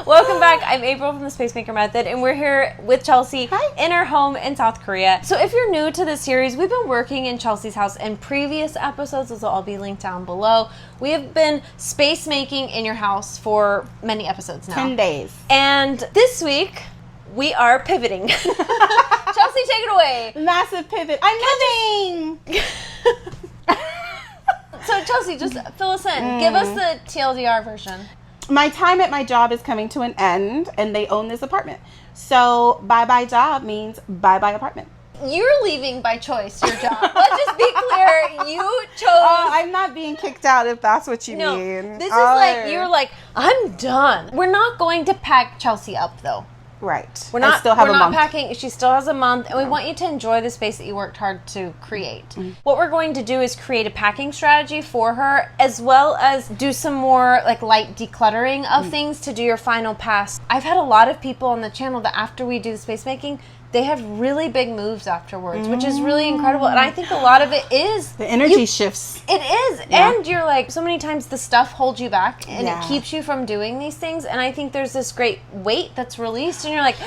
Welcome back. I'm April from the Space Maker Method, and we're here with Chelsea in her home in South Korea. So if you're new to this series, we've been working in Chelsea's house in previous episodes. Those will all be linked down below. We have been space making in your house for many episodes now. 10 days. And this week, we are pivoting. Chelsea, take it away. Massive pivot. I'm moving! So Chelsea, just fill us in. Give us the TLDR version. My time at my job is coming to an end, and they own this apartment. So bye-bye job means bye-bye apartment. You're leaving by choice, your job. Let's just be clear. You chose... I'm not being kicked out if that's what you mean. This is like, you're like, I'm done. We're not going to pack Chelsea up, though. Right. We're not still have a month. packing. She still has a month, and we want you to enjoy the space that you worked hard to create. What we're going to do is create a packing strategy for her, as well as do some more like light decluttering of things to do your final pass. I've had a lot of people on the channel that after we do the space making, they have really big moves afterwards, which is really incredible. And I think a lot of it is... The energy shifts. It is. Yeah. And you're like, so many times the stuff holds you back and Yeah. it keeps you from doing these things. And I think there's this great weight that's released and you're like,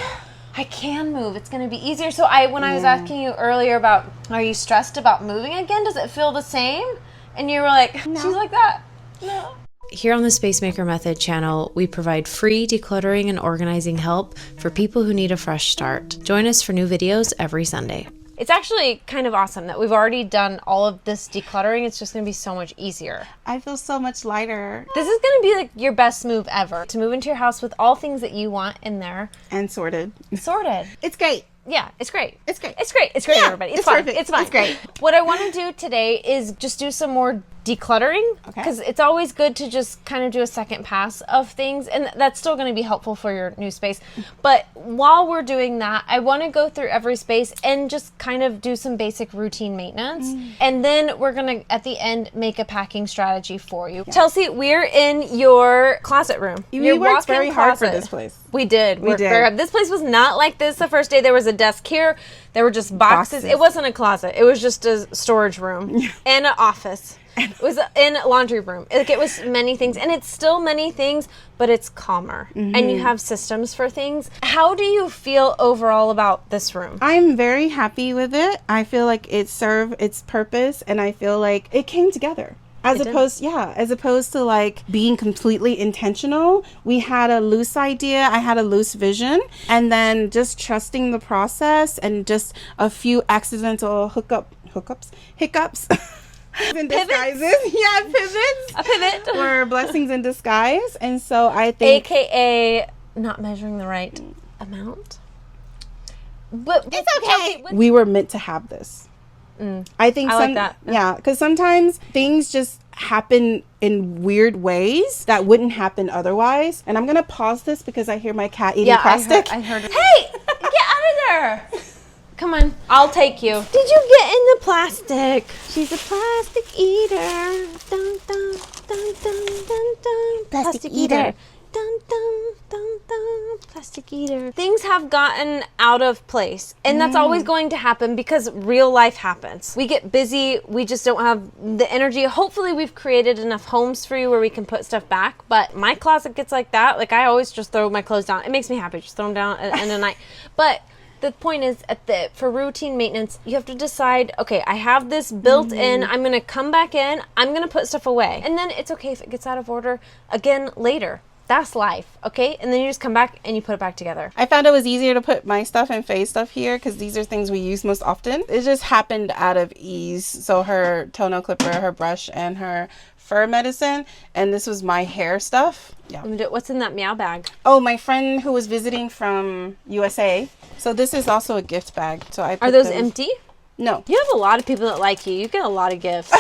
I can move. It's going to be easier. So when I was asking you earlier about, are you stressed about moving again? Does it feel the same? And you were like, No. she's like that. No. Here on the Space Maker Method channel, we provide free decluttering and organizing help for people who need a fresh start. Join us for new videos every Sunday. It's actually kind of awesome that we've already done all of this decluttering. It's just going to be so much easier. I feel so much lighter. This is going to be like your best move ever. To move into your house with all things that you want in there. And sorted. Sorted. It's great. Yeah, it's great. It's great. It's great. It's great, Yeah, everybody. It's it's fun. perfect. It's fun. It's great. What I want to do today is just do some more decluttering, because it's always good to just kind of do a second pass of things, and that's still going to be helpful for your new space. But while we're doing that, I want to go through every space and just kind of do some basic routine maintenance, and then we're going to, at the end, make a packing strategy for you. Chelsea, we're in your closet room. We worked very hard for this place. We did. We did. Very hard. This place was not like this the first day. There was a desk here. There were just boxes. It wasn't a closet. It was just a storage room and an office. It was in a laundry room. Like, it was many things, and it's still many things, but it's calmer, and you have systems for things. How do you feel overall about this room? I'm very happy with it. I feel like it served its purpose, and I feel like it came together. As opposed to like being completely intentional. We had a loose idea, I had a loose vision, and then just trusting the process and just a few accidental hiccups. In disguises. Yeah, pivots. A pivot. Were blessings in disguise. And so I think... AKA not measuring the right amount. But it's okay. We were meant to have this. I think like that. Yeah, because sometimes things just happen in weird ways that wouldn't happen otherwise. And I'm going to pause this because I hear my cat eating plastic. I heard it. Hey, get out of there. Come on, I'll take you. Did you get in the plastic? She's a plastic eater. Dun, dun, dun, dun, dun, dun. Plastic eater. Dun, dun, dun, dun. Plastic eater. Things have gotten out of place, and that's always going to happen because real life happens. We get busy. We just don't have the energy. Hopefully, we've created enough homes for you where we can put stuff back, but my closet gets like that. Like, I always just throw my clothes down. It makes me happy. Just throw them down at the end of the night. But the point is, for routine maintenance, you have to decide, okay, I have this built in, I'm going to come back in, I'm going to put stuff away. And then it's okay if it gets out of order again later. That's life, okay? And then you just come back and you put it back together. I found it was easier to put my stuff and Faye's stuff here because these are things we use most often. It just happened out of ease. So her toenail clipper, her brush, and her fur medicine, and this was my hair stuff. Yeah. What's in that meow bag? Oh, my friend who was visiting from USA. So this is also a gift bag. So Are those empty? No. You have a lot of people that like you. You get a lot of gifts.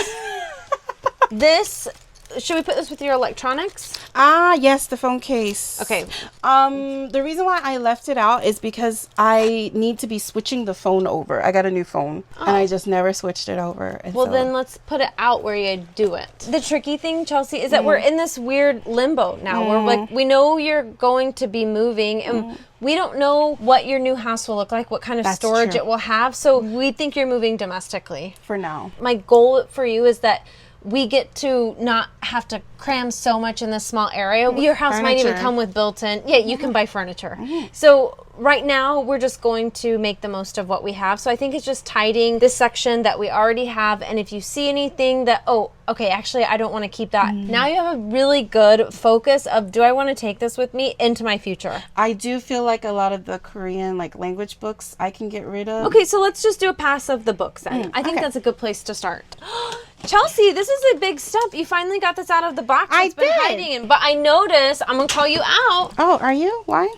Should we put this with your electronics? Ah, yes, the phone case. Okay. The reason why I left it out is because I need to be switching the phone over. I got a new phone, and I just never switched it over. And well, then let's put it out where you do it. The tricky thing, Chelsea, is that we're in this weird limbo now. We're like, we know you're going to be moving, and we don't know what your new house will look like, what kind of storage it will have. So we think you're moving domestically. For now. My goal for you is that we get to not have to cram so much in this small area. Your house might even come with built-in. Yeah, you can buy furniture. So right now, we're just going to make the most of what we have. So I think it's just tidying this section that we already have. And if you see anything that, oh, okay, actually, I don't want to keep that. Now you have a really good focus of, do I want to take this with me into my future? I do feel like a lot of the Korean like language books I can get rid of. Okay, so let's just do a pass of the books then. I think that's a good place to start. Chelsea, this is a big step. You finally got this out of the box. I It's been did. hiding in. But I noticed, I'm going to call you out. Oh, are you? Why?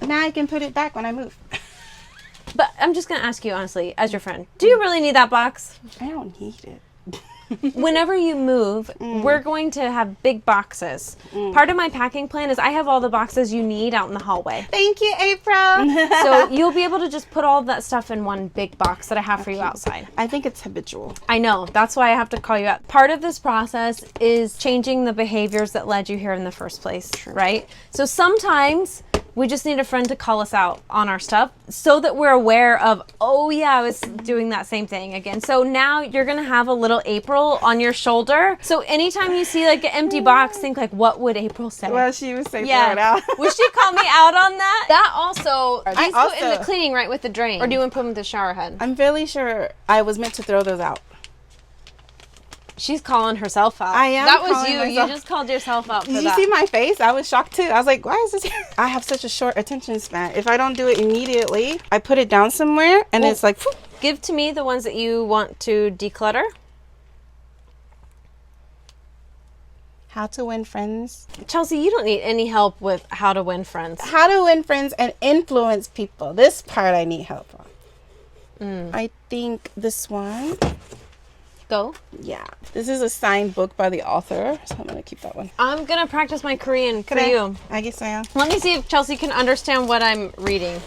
Now I can put it back when I move. But I'm just going to ask you honestly, as your friend, do you really need that box? I don't need it. Whenever you move, we're going to have big boxes. Part of my packing plan is I have all the boxes you need out in the hallway. Thank you, April. So you'll be able to just put all of that stuff in one big box that I have for you outside. I think it's habitual. I know. That's why I have to call you out. Part of this process is changing the behaviors that led you here in the first place, right? So sometimes we just need a friend to call us out on our stuff so that we're aware of, oh yeah, I was doing that same thing again. So now you're going to have a little April on your shoulder. So anytime you see like an empty box, think like, what would April say? Well, she would say throw it out. Would she call me out on that? That also, these go in also- the cleaning right with the drain. Or do you want to put them in the shower head? I'm fairly sure I was meant to throw those out. She's calling herself out. I am That was calling you. myself- You just called yourself out for Did you that. see my face? I was shocked too. I was like, why is this here? I have such a short attention span. If I don't do it immediately, I put it down somewhere and it's like, whoop. Give to me the ones that you want to declutter. How to win friends. Chelsea, you don't need any help with how to win friends. How to win friends and influence people. This part I need help on. I think this one. Go. Yeah. This is a signed book by the author, so I'm going to keep that one. I'm going to practice my Korean for you. I guess I am. Let me see if Chelsea can understand what I'm reading.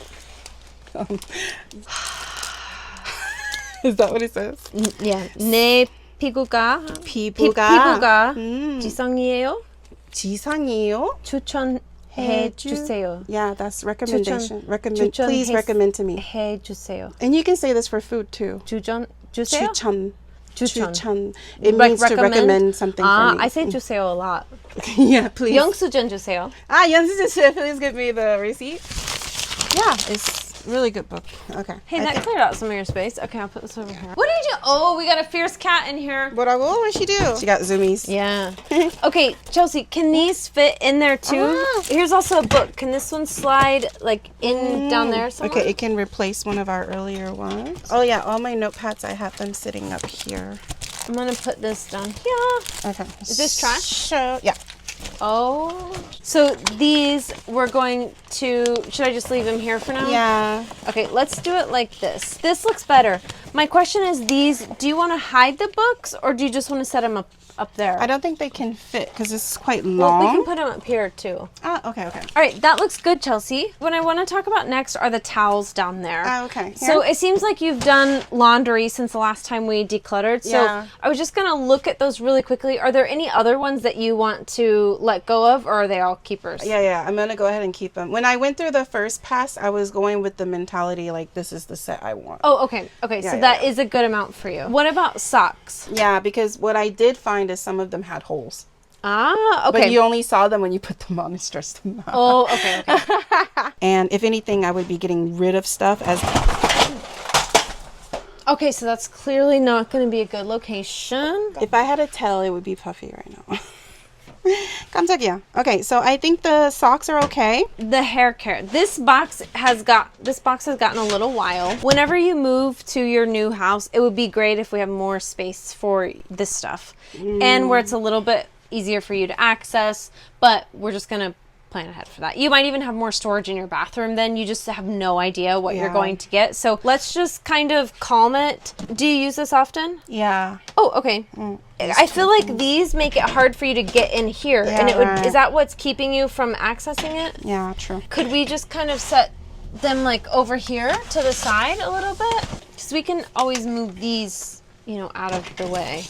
Is that what it says? Yeah. 내 피부가 피부가 지성이에요. 지상이에요. 추천해 주세요. Yeah, that's recommendation. 추천 Please recommend to me. 해 주세요. And you can say this for food too. 주전 주세요. 추천. 추천. 추천. It Like means to recommend something for me. I say 주세요 a lot. Yeah, please. 영수증 주세요. 영수증, please give me the receipt. Yeah, it's a really good book. Okay. Hey, that cleared out some of your space. Okay, I'll put this over here. What did you? Oh, we got a fierce cat in here. What did she do? She got zoomies. Yeah. Okay, Chelsea, can these fit in there too? Here's also a book. Can this one slide like in down there somewhere? Okay, it can replace one of our earlier ones. Oh yeah, all my notepads, I have them sitting up here. I'm gonna put this down here. Okay. Is this trash? So, yeah. Oh. So these we're going to, should I just leave them here for now? Yeah. Okay, let's do it like this. This looks better. My question is these, do you want to hide the books or do you just want to set them up there? I don't think they can fit because this is quite Well, long. we can put them up here too. Okay. All right, that looks good, Chelsea. What I want to talk about next are the towels down there. Okay. So it seems like you've done laundry since the last time we decluttered. So Yeah. I was just going to look at those really quickly. Are there any other ones that you want to let go of or are they all keepers? Yeah, I'm going to go ahead and keep them. When I went through the first pass, I was going with the mentality like this is the set I want. Oh, okay. Okay, so that is a good amount for you. What about socks? Yeah, because what I did find is some of them had holes. Ah, okay. But you only saw them when you put them on and stretched them out. Oh, okay. And if anything, I would be getting rid of stuff as... Okay, so that's clearly not going to be a good location. If I had a tail, it would be puffy right now. 깜짝이야. Okay, so I think the socks are okay. The hair care. This box has gotten a little while. Whenever you move to your new house, it would be great if we have more space for this stuff. And where it's a little bit easier for you to access, but we're just going to plan ahead for that. You might even have more storage in your bathroom then. You just have no idea what you're going to get. So let's just kind of calm it. Do you use this often? Yeah. Oh, okay. I feel like these make it hard for you to get in here. And it would, is that what's keeping you from accessing it? Yeah, true. Could we just kind of set them like over here to the side a little bit? Because we can always move these, you know, out of the way.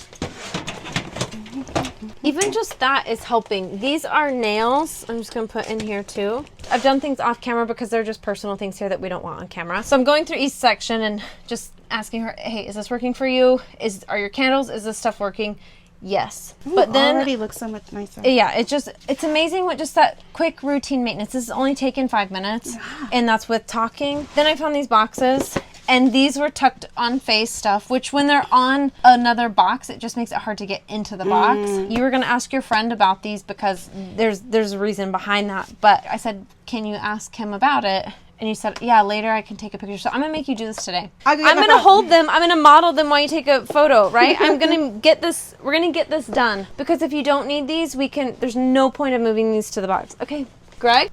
Even just that is helping. These are nails. I'm just going to put in here too. I've done things off camera because they're just personal things here that we don't want on camera. So I'm going through each section and just asking her, hey, is this working for you? Are your candles, is this stuff working? Yes. Ooh, but then already looks so much nicer. Yeah, it's amazing what just that quick routine maintenance. This has only taken 5 minutes, and that's with talking. Then I found these boxes, and these were tucked on face stuff, which when they're on another box, it just makes it hard to get into the box. You were gonna ask your friend about these because there's a reason behind that, but I said, can you ask him about it? And you said, yeah, later I can take a picture. So I'm going to make you do this today. I'm going to hold them. I'm going to model them while you take a photo, right? I'm going to get this. We're going to get this done. Because if you don't need these, there's no point of moving these to the box. Okay, Greg?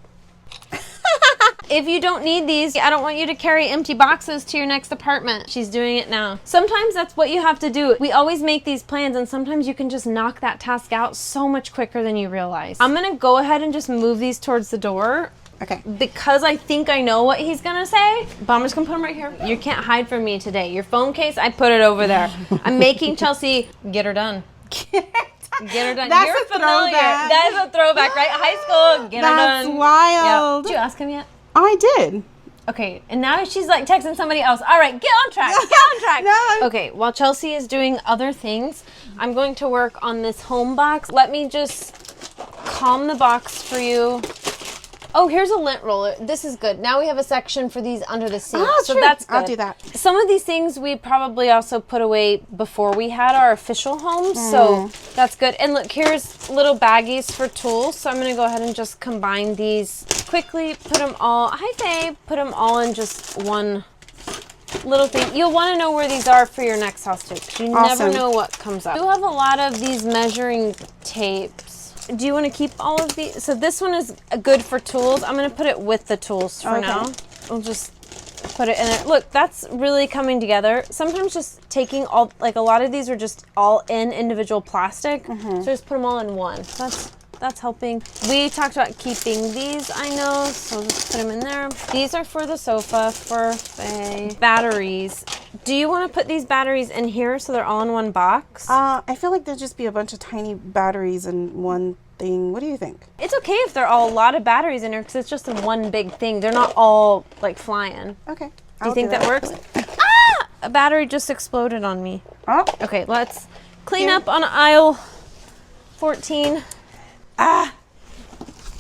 If you don't need these, I don't want you to carry empty boxes to your next apartment. She's doing it now. Sometimes that's what you have to do. We always make these plans, and sometimes you can just knock that task out so much quicker than you realize. I'm going to go ahead and just move these towards the door. Okay. Because I think I know what he's gonna say, but I'm just gonna put him right here. You can't hide from me today. Your phone case, I put it over there. I'm making Chelsea get her done. Get her done. That's You're a familiar. throwback. That is a throwback, right? High school, get her done. That's wild. Yep. Did you ask him yet? I did. Okay, and now she's like texting somebody else. All right, get on track. Get on track. No. Okay, while Chelsea is doing other things, I'm going to work on this home box. Let me just calm the box for you. Oh, here's a lint roller. This is good. Now we have a section for these under the sink. Oh, so true. that's good. I'll do that. Some of these things we probably also put away before we had our official homes. So that's good. And look, here's little baggies for tools. So I'm going to go ahead and just combine these quickly. Put them all, hi Faye, put them all in just one little thing. You'll want to know where these are for your next house too, because you never know what comes up. You have a lot of these measuring tapes. Do you want to keep all of these? So this one is good for tools. I'm going to put it with the tools for now. We'll just put it in there. Look, that's really coming together. Sometimes just taking all, like a lot of these are just all in individual plastic. So just put them all in one. That's helping. We talked about keeping these, I know, so just put them in there. These are for the sofa, for Faye. Batteries. Do you want to put these batteries in here so they're all in one box? I feel like there'll just be a bunch of tiny batteries in one thing. What do you think? It's okay if there are a lot of batteries in here because it's just in one big thing. They're not all like flying. Okay. Do you think that works? Ah! A battery just exploded on me. Oh. Okay, let's clean up on aisle 14.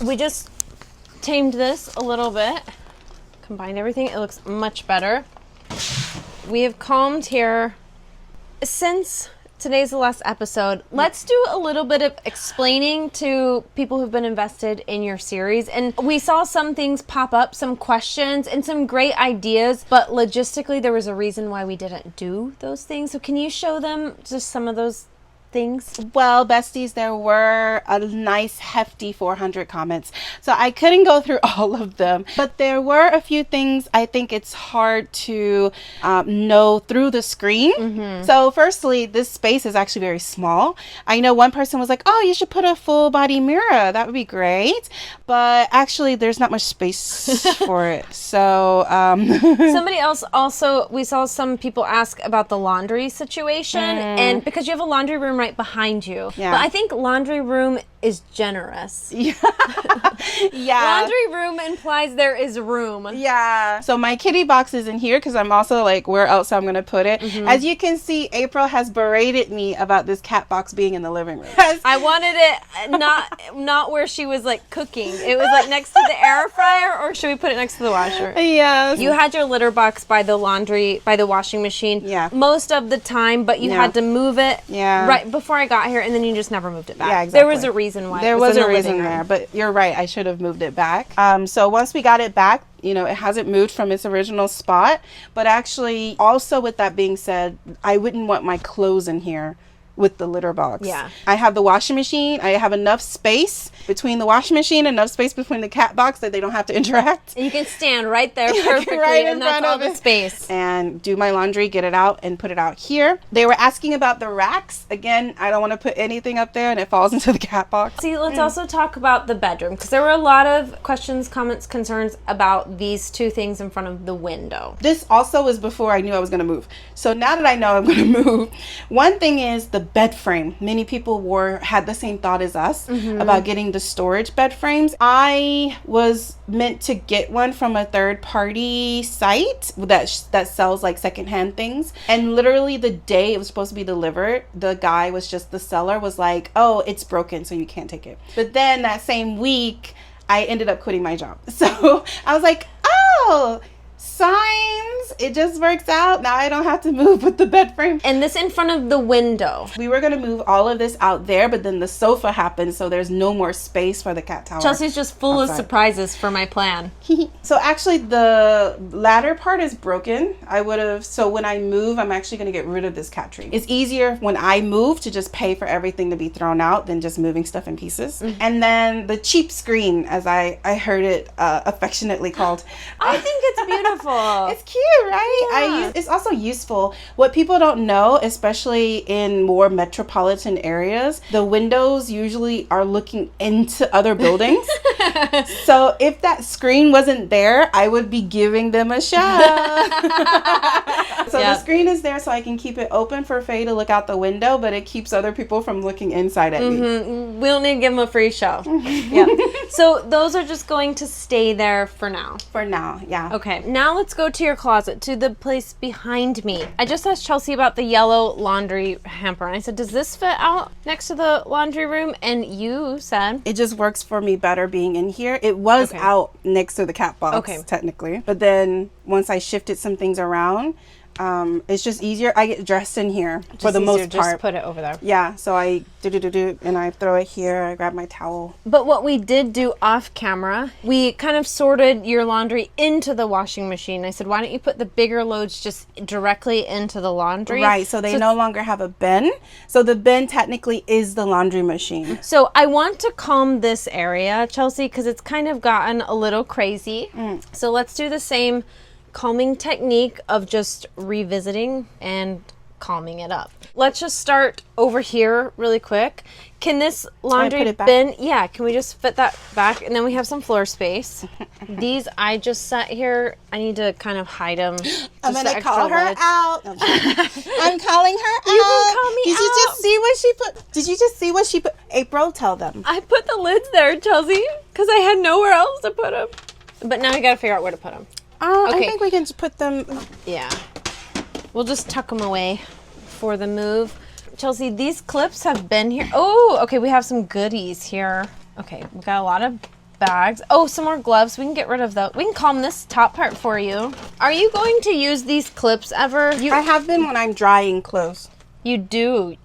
We just tamed this a little bit. Combined everything. It looks much better. We have calmed here. Since today's the last episode, let's do a little bit of explaining to people who've been invested in your series. And we saw some things pop up, some questions and some great ideas, but logistically there was a reason why we didn't do those things. So can you show them just some of those things? Well, besties, there were a nice hefty 400 comments, so I couldn't go through all of them, but there were a few things I think it's hard to know through the screen. So firstly, this space is actually very small. I know one person was like, oh, you should put a full body mirror, that would be great, but actually there's not much space for it. So somebody else also, we saw some people ask about the laundry situation, and because you have a laundry room right behind you. But I think laundry room is generous. Laundry room implies there is room. So my kitty box is in here because I'm also like, where else I'm going to put it? As you can see, April has berated me about this cat box being in the living room. I wanted it not where she was like cooking. It was like next to the air fryer, or should we put it next to the washer? Yes. You had your litter box by the washing machine most of the time, but you had to move it right before I got here, and then you just never moved it back. There was a reason why. There was a reason there, but you're right. I should have moved it back. So once we got it back, you know, it hasn't moved from its original spot. But actually, also with that being said, I wouldn't want my clothes in here with the litter box. I have the washing machine. I have enough space between the washing machine, enough space between the cat box that they don't have to interact. And you can stand right there perfectly, and that's all the space. And do my laundry, get it out, and put it out here. They were asking about the racks. Again, I don't want to put anything up there and it falls into the cat box. See, let's also talk about the bedroom, because there were a lot of questions, comments, concerns about these two things in front of the window. This also was before I knew I was going to move. So now that I know I'm going to move, one thing is the bed frame. Many people had the same thought as us about getting the storage bed frames. I was meant to get one from a third party site that sells like secondhand things, and literally the day it was supposed to be delivered, the seller was like, oh, it's broken, so you can't take it. But then that same week I ended up quitting my job, so I was like, oh, signs, it just works out. Now I don't have to move with the bed frame. And this in front of the window. We were going to move all of this out there, but then the sofa happened, so there's no more space for the cat tower. Chelsea's just full outside. of surprises for my plan. So actually the ladder part is broken. So when I move, I'm actually going to get rid of this cat tree. It's easier when I move to just pay for everything to be thrown out than just moving stuff in pieces. And then the cheap screen, as I heard it affectionately called. I think it's beautiful. It's cute, right? Yeah. It's also useful. What people don't know, especially in more metropolitan areas, the windows usually are looking into other buildings. So if that screen wasn't there, I would be giving them a shout. So the screen is there so I can keep it open for Faye to look out the window, but it keeps other people from looking inside at me. We don't need to give them a free show. Yeah. So those are just going to stay there for now. For now, yeah. Okay, now let's go to your closet, to the place behind me. I just asked Chelsea about the yellow laundry hamper, and I said, does this fit out next to the laundry room? And you said... It just works for me better being in here. It was out next to the cat box, technically. But then once I shifted some things around, it's just easier. I get dressed in here for the most part. Just put it over there. Yeah, so I do and I throw it here. I grab my towel. But what we did do off camera, we kind of sorted your laundry into the washing machine. I said, why don't you put the bigger loads just directly into the laundry? Right, so they no longer have a bin. So the bin technically is the laundry machine. So I want to calm this area, Chelsea, because it's kind of gotten a little crazy. So let's do the same calming technique of just revisiting and calming it up. Let's just start over here really quick. Can this laundry bin, can we just fit that back? And then we have some floor space. These, I just set here. I need to kind of hide them. I'm going to call her out. I'm calling her out. You can call me Did you just see what she put? Did you just see what she put? April, tell them. I put the lids there, Chelsea, because I had nowhere else to put them. But now we got to figure out where to put them. I think we can just put them... Yeah. We'll just tuck them away for the move. Chelsea, these clips have been here. Oh, okay, we have some goodies here. Okay, we got a lot of bags. Oh, some more gloves. We can get rid of those. We can calm this top part for you. Are you going to use these clips ever? I have been when I'm drying clothes. You do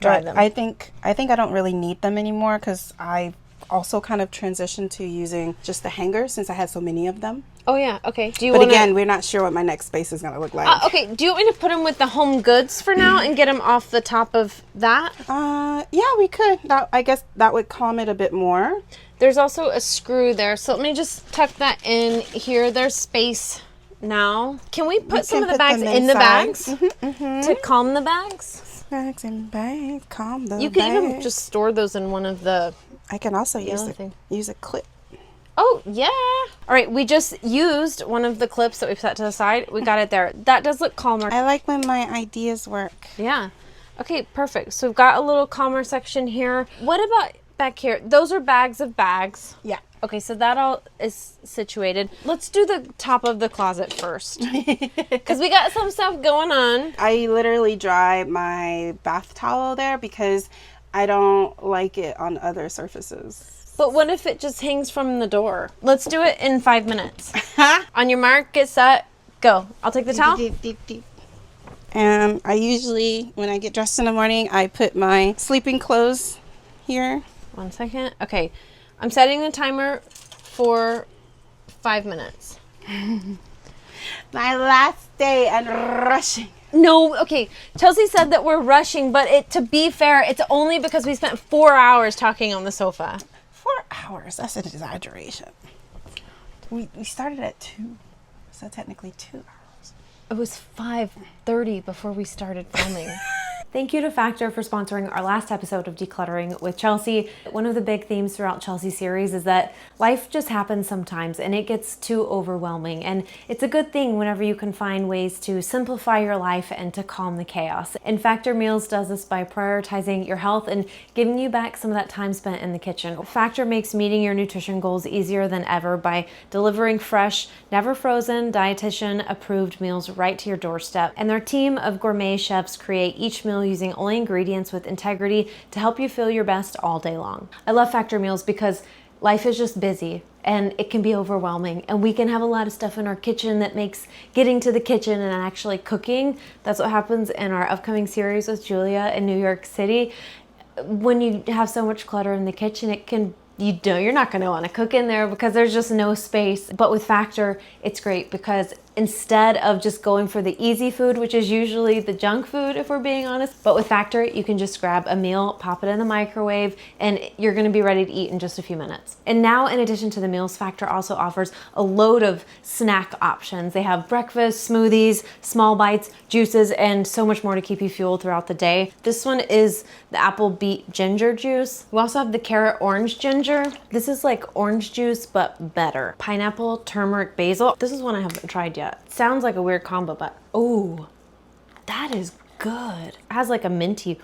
dry them. I think I don't really need them anymore because I also kind of transitioned to using just the hangers since I had so many of them. Oh yeah, okay. But again, we're not sure what my next space is going to look like. Okay, do you want me to put them with the home goods for now and get them off the top of that? Yeah, we could. I guess that would calm it a bit more. There's also a screw there, so let me just tuck that in here. There's space now. Can we put some of the bags in the bags to calm the bags? Bags and bags, calm the bags. You can even just store those in one of the... I can also use a clip. Oh, yeah. All right, we just used one of the clips that we set to the side. We got it there. That does look calmer. I like when my ideas work. Yeah. Okay, perfect. So we've got a little calmer section here. What about back here? Those are bags of bags. Yeah. Okay, so that all is situated. Let's do the top of the closet first. Because we got some stuff going on. I literally dry my bath towel there because I don't like it on other surfaces. But what if it just hangs from the door? Let's do it in 5 minutes. On your mark, get set, go. I'll take the towel. And I usually, when I get dressed in the morning, I put my sleeping clothes here. 1 second. Okay, I'm setting the timer for 5 minutes. My last day and rushing. No, okay. Chelsea said that we're rushing, but to be fair, it's only because we spent 4 hours talking on the sofa. 4 hours? That's an exaggeration. We started at 2, so technically 2 hours. It was 5:30 before we started filming. Thank you to Factor for sponsoring our last episode of Decluttering with Chelsea. One of the big themes throughout Chelsea's series is that life just happens sometimes and it gets too overwhelming. And it's a good thing whenever you can find ways to simplify your life and to calm the chaos. And Factor Meals does this by prioritizing your health and giving you back some of that time spent in the kitchen. Factor makes meeting your nutrition goals easier than ever by delivering fresh, never frozen, dietitian approved meals right to your doorstep. And their team of gourmet chefs create each meal using only ingredients with integrity to help you feel your best all day long. I love Factor Meals because life is just busy and it can be overwhelming, and we can have a lot of stuff in our kitchen that makes getting to the kitchen and actually cooking. That's what happens in our upcoming series with Julia in New York City. When you have so much clutter in the kitchen, it can you're not going to want to cook in there because there's just no space. But with Factor, it's great because instead of just going for the easy food, which is usually the junk food if we're being honest, but with Factor, you can just grab a meal, pop it in the microwave, and you're going to be ready to eat in just a few minutes. And now, in addition to the meals, Factor also offers a load of snack options. They have breakfast, smoothies, small bites, juices, and so much more to keep you fueled throughout the day. This one is the apple beet ginger juice. We also have the carrot orange ginger. This is like orange juice, but better. Pineapple, turmeric, basil. This is one I haven't tried yet. Sounds like a weird combo, but oh, that is good. It has like a minty,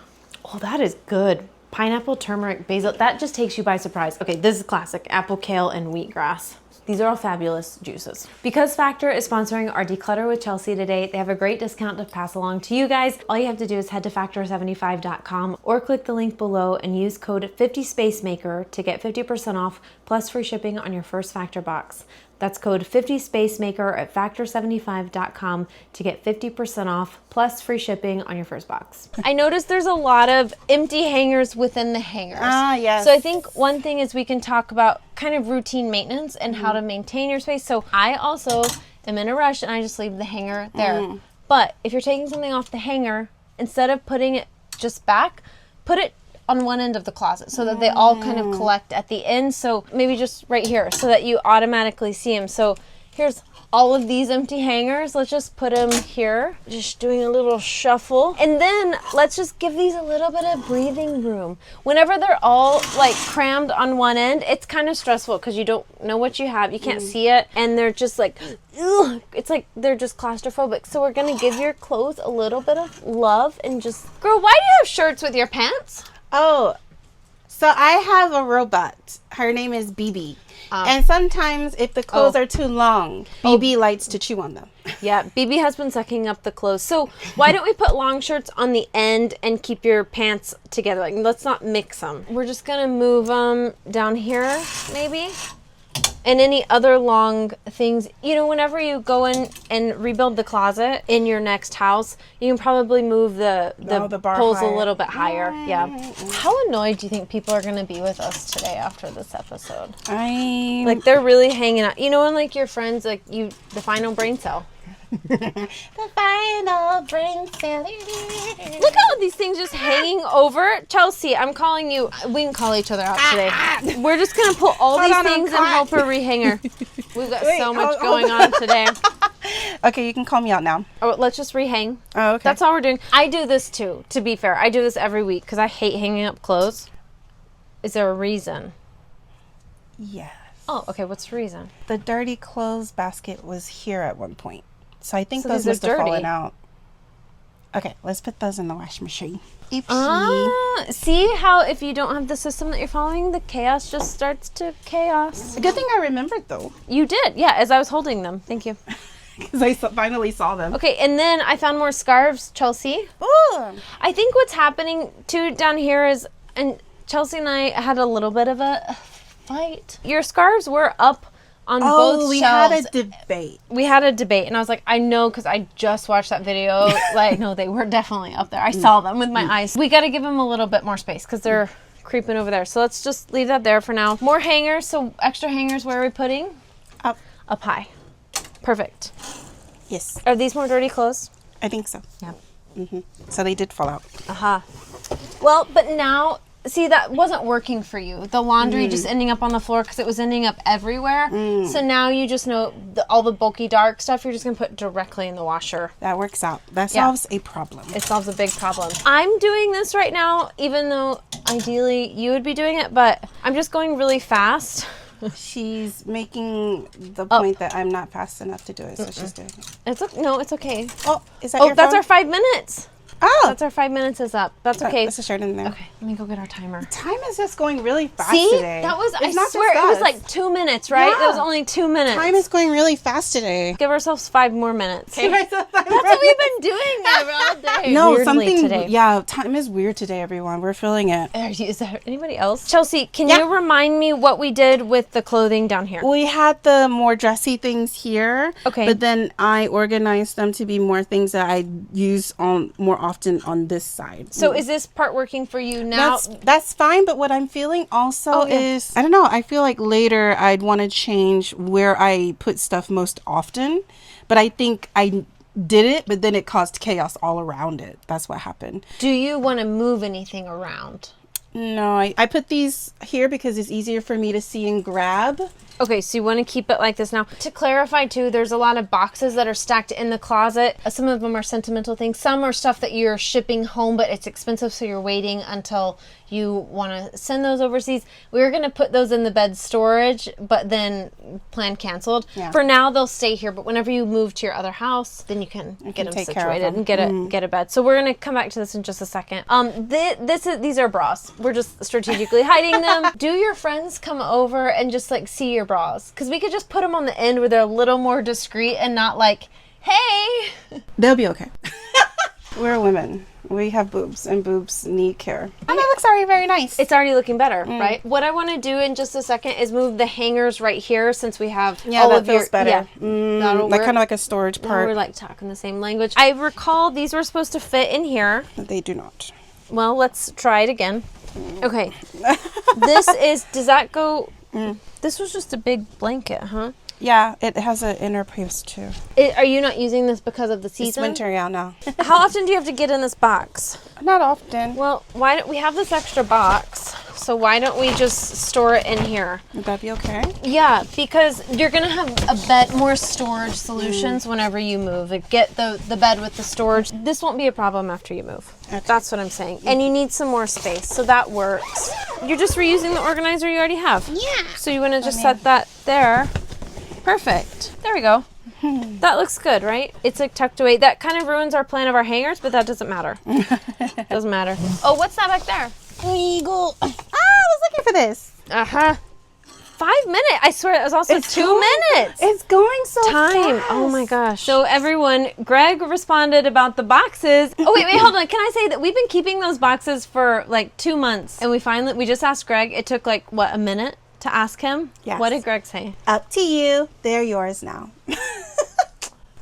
oh, that is good. Pineapple, turmeric, basil, that just takes you by surprise. Okay, this is classic, apple, kale, and wheatgrass. These are all fabulous juices. Because Factor is sponsoring our Declutter with Chelsea today, they have a great discount to pass along to you guys. All you have to do is head to factor75.com or click the link below and use code 50spacemaker to get 50% off plus free shipping on your first Factor box. That's code 50spacemaker at factor75.com to get 50% off plus free shipping on your first box. I noticed there's a lot of empty hangers within the hangers. Ah, yes. So I think one thing is we can talk about kind of routine maintenance and how to maintain your space. So I also am in a rush and I just leave the hanger there. But if you're taking something off the hanger, instead of putting it just back, put it on one end of the closet so that they all kind of collect at the end. So maybe just right here so that you automatically see them. So here's all of these empty hangers. Let's just put them here. Just doing a little shuffle. And then let's just give these a little bit of breathing room. Whenever they're all like crammed on one end, it's kind of stressful because you don't know what you have. You can't see it. And they're just like, ugh, it's like they're just claustrophobic. So we're going to give your clothes a little bit of love and just... Girl, why do you have shirts with your pants? Oh, so I have a robot. Her name is BB. And sometimes if the clothes are too long, BB likes to chew on them. Yeah, BB has been sucking up the clothes. So why don't we put long shirts on the end and keep your pants together? Like, let's not mix them. We're just going to move them down here, maybe. And any other long things, you know, whenever you go in and rebuild the closet in your next house, you can probably move the bar poles higher. a little bit higher. Yeah. How annoyed do you think people are going to be with us today after this episode? Like, they're really hanging out. You know, when like your friends, like the final brain cell. The final brain cell. Look at all these things just hanging over. Chelsea, I'm calling you. We can call each other out today. We're just going to pull all these things and help her rehanger. We've got so much going on today. Okay, you can call me out now. Oh, let's just rehang. Oh, okay. That's all we're doing. I do this too, to be fair. I do this every week because I hate hanging up clothes. Is there a reason? Yes. Oh, okay. What's the reason? The dirty clothes basket was here at one point. So I think So those these are must have fallen dirty. out. Okay, let's put those in the washing machine. Oopsie. See how if you don't have the system that you're following, the chaos just starts to chaos. Good thing I remembered though, You did, yeah, as I was holding them. Thank you. because I finally saw them. Okay, and then I found more scarves, Chelsea. Ooh. I think what's happening too down here is, and Chelsea and I had a little bit of a fight. Your scarves were up on both we shelves. had a debate. We had a debate, and I was like, I know, because I just watched that video. Like, no, they were definitely up there. I saw them with my eyes. We got to give them a little bit more space because they're creeping over there. So let's just leave that there for now. More hangers. So extra hangers. Where are we putting? Up. Up high. Perfect. Yes, Are these more dirty clothes? I think so. Yeah. So they did fall out. Aha. Well, but now see, that wasn't working for you. The laundry just ending up on the floor because it was ending up everywhere. So now you just know all the bulky dark stuff, you're just going to put directly in the washer. That works out. That solves a problem. It solves a big problem. I'm doing this right now, even though ideally you would be doing it, but I'm just going really fast. She's making the point that I'm not fast enough to do it, so she's doing it. No, it's okay. Oh, is that your that's phone? our 5 minutes. Oh, That's our 5 minutes is up. That's okay. Let's just start in there. Okay, let me go get our timer. Time is just going really fast See? today. That was, It's I not swear, just it was us. like 2 minutes, right? Yeah. It was only 2 minutes. Time is going really fast today. Give ourselves 5 more minutes. Okay. That's what we've been doing all day. No, Weirdly something. today. Yeah, time is weird today, everyone. We're feeling it. Is there anybody else? Chelsea, can you remind me what we did with the clothing down here? We had the more dressy things here. Okay. But then I organized them to be more things that I use on more often on this side. So is this part working for you now? That's fine, but what I'm feeling also is, I don't know, I feel like later I'd want to change where I put stuff most often, but I think I did it, but then it caused chaos all around it. That's what happened. Do you want to move anything around? No, I put these here because it's easier for me to see and grab. Okay, so you want to keep it like this now. To clarify too, there's a lot of boxes that are stacked in the closet. Some of them are sentimental things. Some are stuff that you're shipping home, but it's expensive, so you're waiting until you want to send those overseas. We were going to put those in the bed storage, but then plan canceled. Yeah. For now, they'll stay here, but whenever you move to your other house, then you can get them take care of situated them. and get a bed. So we're going to come back to this in just a second. These are bras. We're just strategically hiding them. Do your friends come over and just like see your bras? Because we could just put them on the end where they're a little more discreet and not like, hey. They'll be okay. We're women. We have boobs, and boobs need care. And that looks already very nice. It's already looking better, right? What I want to do in just a second is move the hangers right here since we have all that of your... feels better. Yeah, that'll Like work. kind of like a storage Now part. we're like talking the same language. I recall these were supposed to fit in here. They do not. Well, let's try it again. Okay. Does that go... This was just a big blanket, huh? Yeah, it has an inner piece too. Are you not using this because of the It's season? winter, yeah, no. How often do you have to get in this box? Not often. Well, why don't we have this extra box? So why don't we just store it in here? Would that be okay? Yeah, because you're gonna have more storage solutions whenever you move. Like, get the bed with the storage. This won't be a problem after you move. Okay. That's what I'm saying. And you need some more space, so that works. You're just reusing the organizer you already have. Yeah. So you want to just set that there. Perfect. There we go. That looks good, right? It's like tucked away. That kind of ruins our plan of our hangers, but that doesn't matter. Doesn't matter. Oh, what's that back there? Eagle. Ah, I was looking for this. 5 minutes. I swear it was also 2 minutes. It's going so Time. fast. Oh my gosh. So everyone, Greg responded about the boxes. Oh wait, hold on. Can I say that we've been keeping those boxes for like 2 months, and we just asked Greg. It took like what, a minute to ask him? Yes. What did Greg say? Up to you. They're yours now.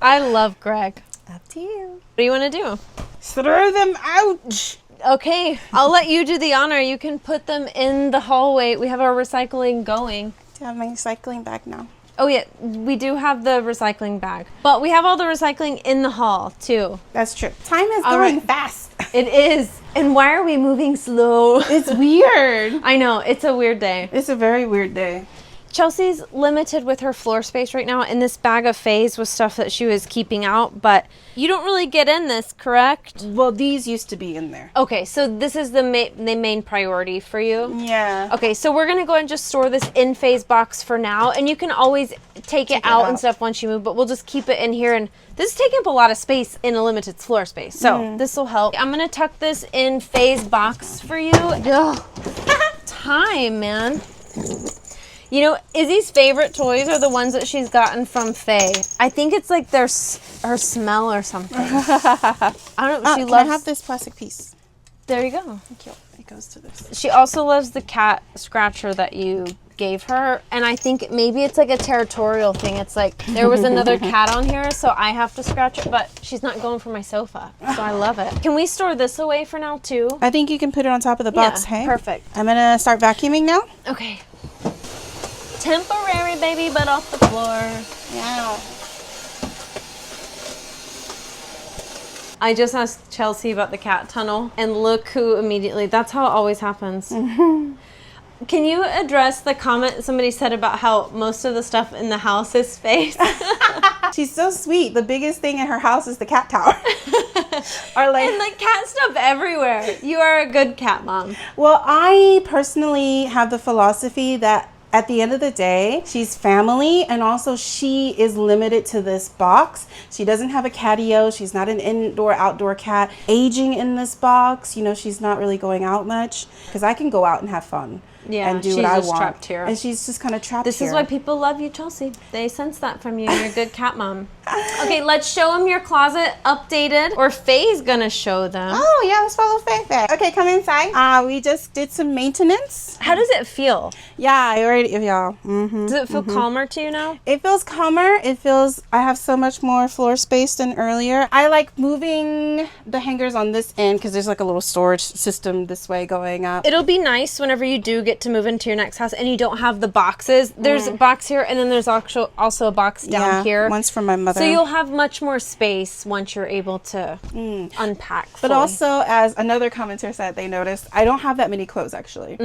I love Greg. Up to you. What do you want to do? Throw them out. Okay, I'll let you do the honor. You can put them in the hallway. We have our recycling going. Do I have my recycling bag now? Oh yeah, we do have the recycling bag. But we have all the recycling in the hall too. That's true. Time is All going right. fast. It is. And why are we moving slow? It's weird. I know, it's a weird day. It's a very weird day. Chelsea's limited with her floor space right now, and this bag of Faye's was stuff that she was keeping out, but you don't really get in this, correct? Well, these used to be in there. Okay, so this is the main priority for you? Yeah. Okay, so we're going to go ahead and just store this in Faye's box for now, and you can always take it out and stuff once you move, but we'll just keep it in here, and this is taking up a lot of space in a limited floor space, so this will help. I'm going to tuck this in Faye's box for you. Ugh. Time, man. You know, Izzy's favorite toys are the ones that she's gotten from Faye. I think it's like her smell or something. I don't know. She loves. Can I have this plastic piece? There you go. Thank you. It goes to this. She also loves the cat scratcher that you gave her, and I think maybe it's like a territorial thing. It's like there was another cat on here, so I have to scratch it, but she's not going for my sofa, so I love it. Can we store this away for now too? I think you can put it on top of the box. Yeah, hey, perfect. I'm gonna start vacuuming now. Okay. Temporary, baby, but off the floor. Yeah. I just asked Chelsea about the cat tunnel, and look who immediately, that's how it always happens. Can you address the comment somebody said about how most of the stuff in the house is Faye's? She's so sweet. The biggest thing in her house is the cat tower. Or like, and like cat stuff everywhere. You are a good cat mom. well, I personally have the philosophy that at the end of the day, she's family, and also she is limited to this box. She doesn't have a catio. She's not an indoor-outdoor cat. Aging in this box, you know, she's not really going out much because I can go out and have fun. Yeah, and do she's what I just want. trapped here. And she's just kind of trapped This here. is why people love you, Chelsea. They sense that from you. You're a good cat mom. Okay, let's show them your closet updated, or Faye's gonna show them. Oh, yeah, let's follow Faye. Okay, come inside. We just did some maintenance. How does it feel? Yeah, I already, y'all. Does it feel calmer to you now? It feels calmer. It feels, I have so much more floor space than earlier. I like moving the hangers on this end because there's like a little storage system this way going up. It'll be nice whenever you do get to move into your next house and you don't have the boxes. There's a box here, and then there's also a box down here. One's for my mother. So you'll have much more space once you're able to unpack fully. But also, as another commenter said, they noticed I don't have that many clothes actually.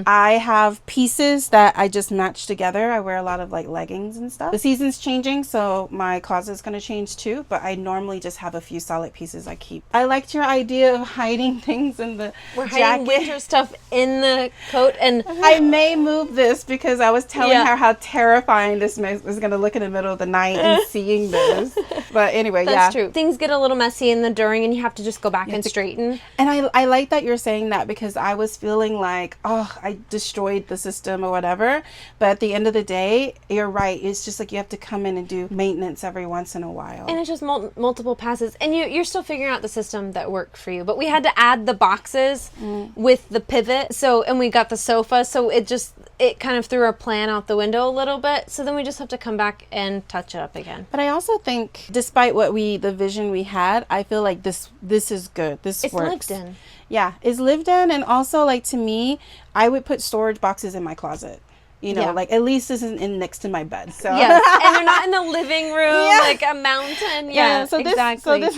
I have pieces that I just match together. I wear a lot of like leggings and stuff. The season's changing, so my closet's going to change too, but I normally just have a few solid pieces I keep. I liked your idea of hiding things in the We're hiding winter stuff in the coat, and I may move this because I was telling her how terrifying this was going to look in the middle of the night and seeing this. But anyway, that's true. Things get a little messy in the during, and you have to just go back and straighten. And I like that you're saying that because I was feeling like, oh, I destroyed the system or whatever. But at the end of the day, you're right. It's just like you have to come in and do maintenance every once in a while. And it's just multiple passes. And you're still figuring out the system that worked for you. But we had to add the boxes with the pivot. So, and we got the sofa. So it kind of threw our plan out the window a little bit. So then we just have to come back and touch it up again. But I also think, despite the vision we had, I feel like this is good. It's works. Lived in. Yeah, it's lived in. And also, like, to me, I would put storage boxes in my closet. You know, like at least this isn't in next to my bed. So yes, and they're not in the living room like a mountain. Yeah, so exactly.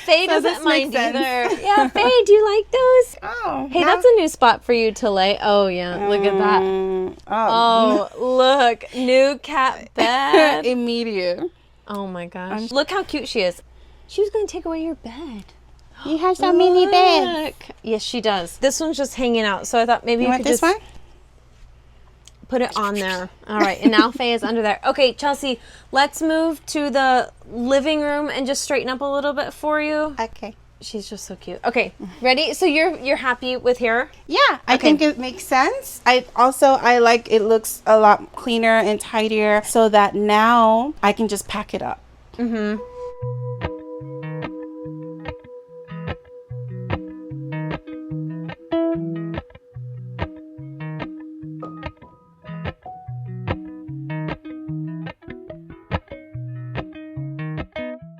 Faye doesn't mind sense. either. Yeah, Faye, do you like those? Oh, hey, that's a new spot for you to lay. Oh yeah, look at that. Oh, look, new cat bed. Immediate. Oh my gosh, look how cute she is. She was going to take away your bed. You have so many beds. Yes, she does. This one's just hanging out, so I thought maybe you want could this just one? Put it on there. All right, and now Faye is under there. Okay, Chelsea, let's move to the living room and just straighten up a little bit for you. Okay. She's just so cute. Okay, ready? So you're happy with here? Yeah, I think it makes sense. I like it looks a lot cleaner and tidier so that now I can just pack it up.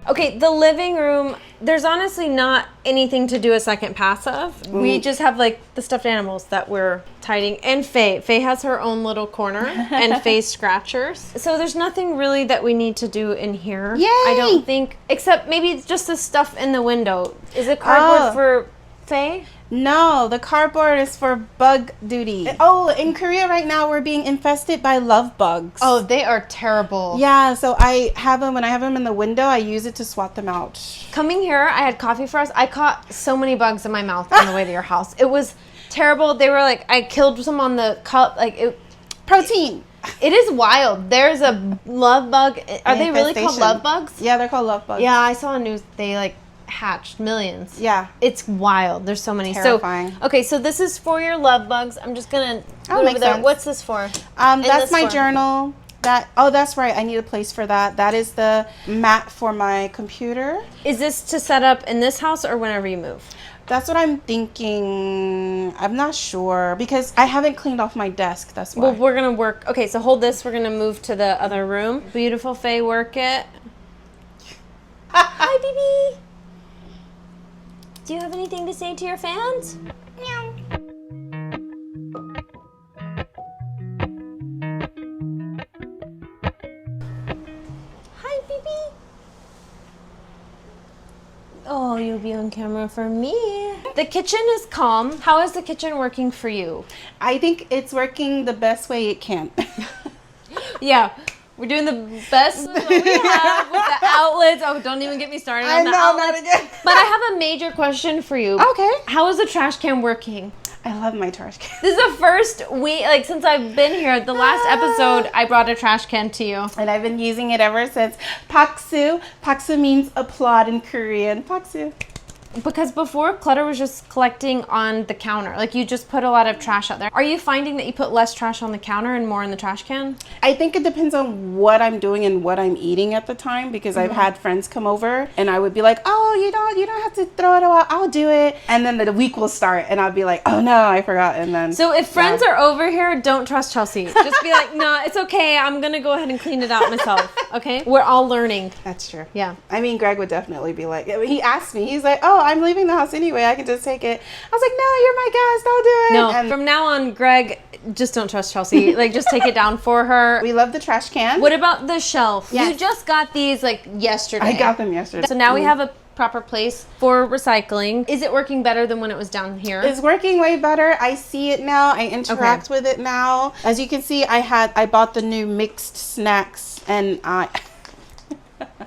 Okay, the living room, there's honestly not anything to do a second pass of. We just have like the stuffed animals that we're tidying. And Faye. Faye has her own little corner and Faye's scratchers. So there's nothing really that we need to do in here. Yay! I don't think, except maybe it's just the stuff in the window. Is it cardboard for Faye? No, the cardboard is for bug duty. Oh, in Korea right now we're being infested by love bugs. Oh, they are terrible. Yeah, so I have them, when I have them in the window, I use it to swat them out. Coming here, I had coffee for us. I caught so many bugs in my mouth on the way to your house. It was terrible. They were like, I killed some on the cup. Protein. It is wild. There's a love bug. Are they really called love bugs? Yeah, they're called love bugs. Yeah, I saw a news. They hatched millions. Yeah. It's wild. There's so many. Terrifying. So this is for your love bugs. I'm just going to go over makes there. sense. What's this for? That's my journal. That's right. I need a place for that. That is the mat for my computer. Is this to set up in this house or whenever you move? That's what I'm thinking. I'm not sure because I haven't cleaned off my desk. That's why. Well, we're going to work. Okay, so hold this. We're going to move to the other room. Beautiful Faye, work it. Hi, baby. Do you have anything to say to your fans? Meow. Hi, baby. Oh, you'll be on camera for me. The kitchen is calm. How is the kitchen working for you? I think it's working the best way it can. Yeah. We're doing the best that we have with the outlets. Oh, don't even get me started on the outlets. Not again. But I have a major question for you. Okay. How is the trash can working? I love my trash can. This is the first week, like since I've been here. The last episode, I brought a trash can to you. And I've been using it ever since. Paksu. Paksu means applaud in Korean. Paksu. Because before, clutter was just collecting on the counter. Like you just put a lot of trash out there. Are you finding that you put less trash on the counter and more in the trash can? I think it depends on what I'm doing and what I'm eating at the time, because I've had friends come over and I would be like, oh, you don't have to throw it out. I'll do it. And then the week will start and I'll be like, oh no, I forgot. And then so if friends are over here, don't trust Chelsea. Just be like, no, it's okay. I'm going to go ahead and clean it out myself. Okay? We're all learning. That's true. Yeah. I mean, Greg would definitely be like, he asked me, he's like, oh, I'm leaving the house anyway. I can just take it. I was like, no, you're my guest. I'll do it. No, And from now on, Greg, just don't trust Chelsea. Like, just take it down for her. we love the trash can. What about the shelf? Yes. You just got these like yesterday. I got them yesterday. So now we have a proper place for recycling. Is it working better than when it was down here? It's working way better. I see it now. I interact with it now. As you can see, I bought the new mixed snacks and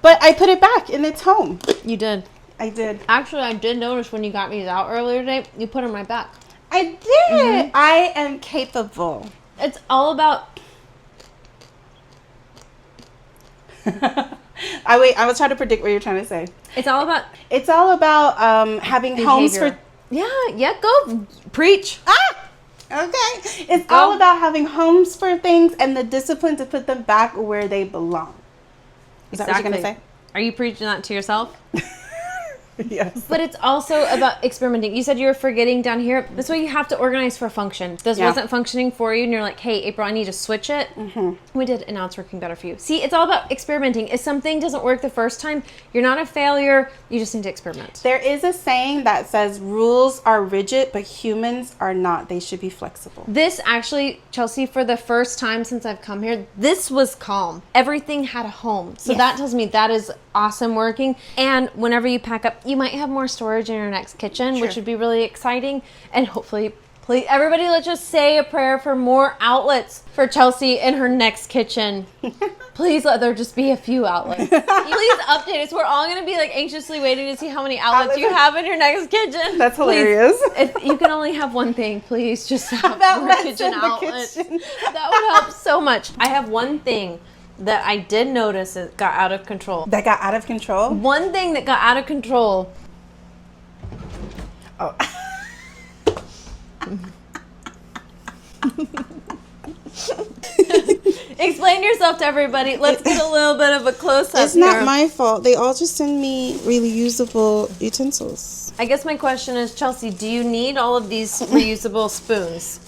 but I put it back in its home. You did. I did. Actually, I did notice when you got these out earlier today, you put them right back. I did. I am capable. It's all about... I was trying to predict what you're trying to say. It's all about... It's all about having homes for... Yeah, go. Preach. Okay. It's all about having homes for things and the discipline to put them back where they belong. Is that what you're going to say? Are you preaching that to yourself? Yes. But it's also about experimenting. You said you were forgetting down here. That's why you have to organize for function. This wasn't functioning for you, and you're like, hey, April, I need to switch it. We did, and now it's working better for you. See, it's all about experimenting. If something doesn't work the first time, you're not a failure. You just need to experiment. There is a saying that says rules are rigid, but humans are not. They should be flexible. This actually, Chelsea, for the first time since I've come here, this was calm. Everything had a home. So that tells me that is awesome working. And whenever you pack up, you might have more storage in your next kitchen, which would be really exciting. And hopefully, please, everybody, let's just say a prayer for more outlets for Chelsea in her next kitchen. Please let there just be a few outlets. Please update us. We're all going to be like anxiously waiting to see how many outlets you have in your next kitchen. That's hilarious. If you can only have one thing, please just have more kitchen outlets. That would help so much. I have one thing that I did notice it got out of control. That got out of control? One thing that got out of control. Oh. Explain yourself to everybody. Let's get a little bit of a close-up. It's not my fault. They all just send me really usable utensils. I guess my question is, Chelsea, do you need all of these reusable spoons?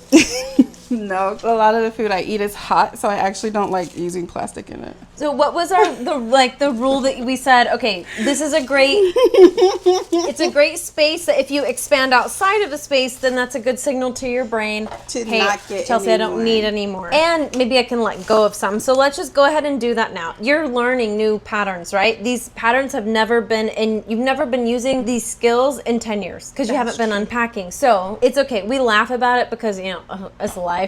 No, a lot of the food I eat is hot, so I actually don't like using plastic in it. So what was the rule that we said, okay, this is it's a great space that if you expand outside of the space, then that's a good signal to your brain. To hey, not get Chelsea, anymore. I don't need any more. And maybe I can let go of some. So let's just go ahead and do that now. You're learning new patterns, right? These patterns have never been you've never been using these skills in 10 years because you haven't been unpacking. So it's okay. We laugh about it because, it's life.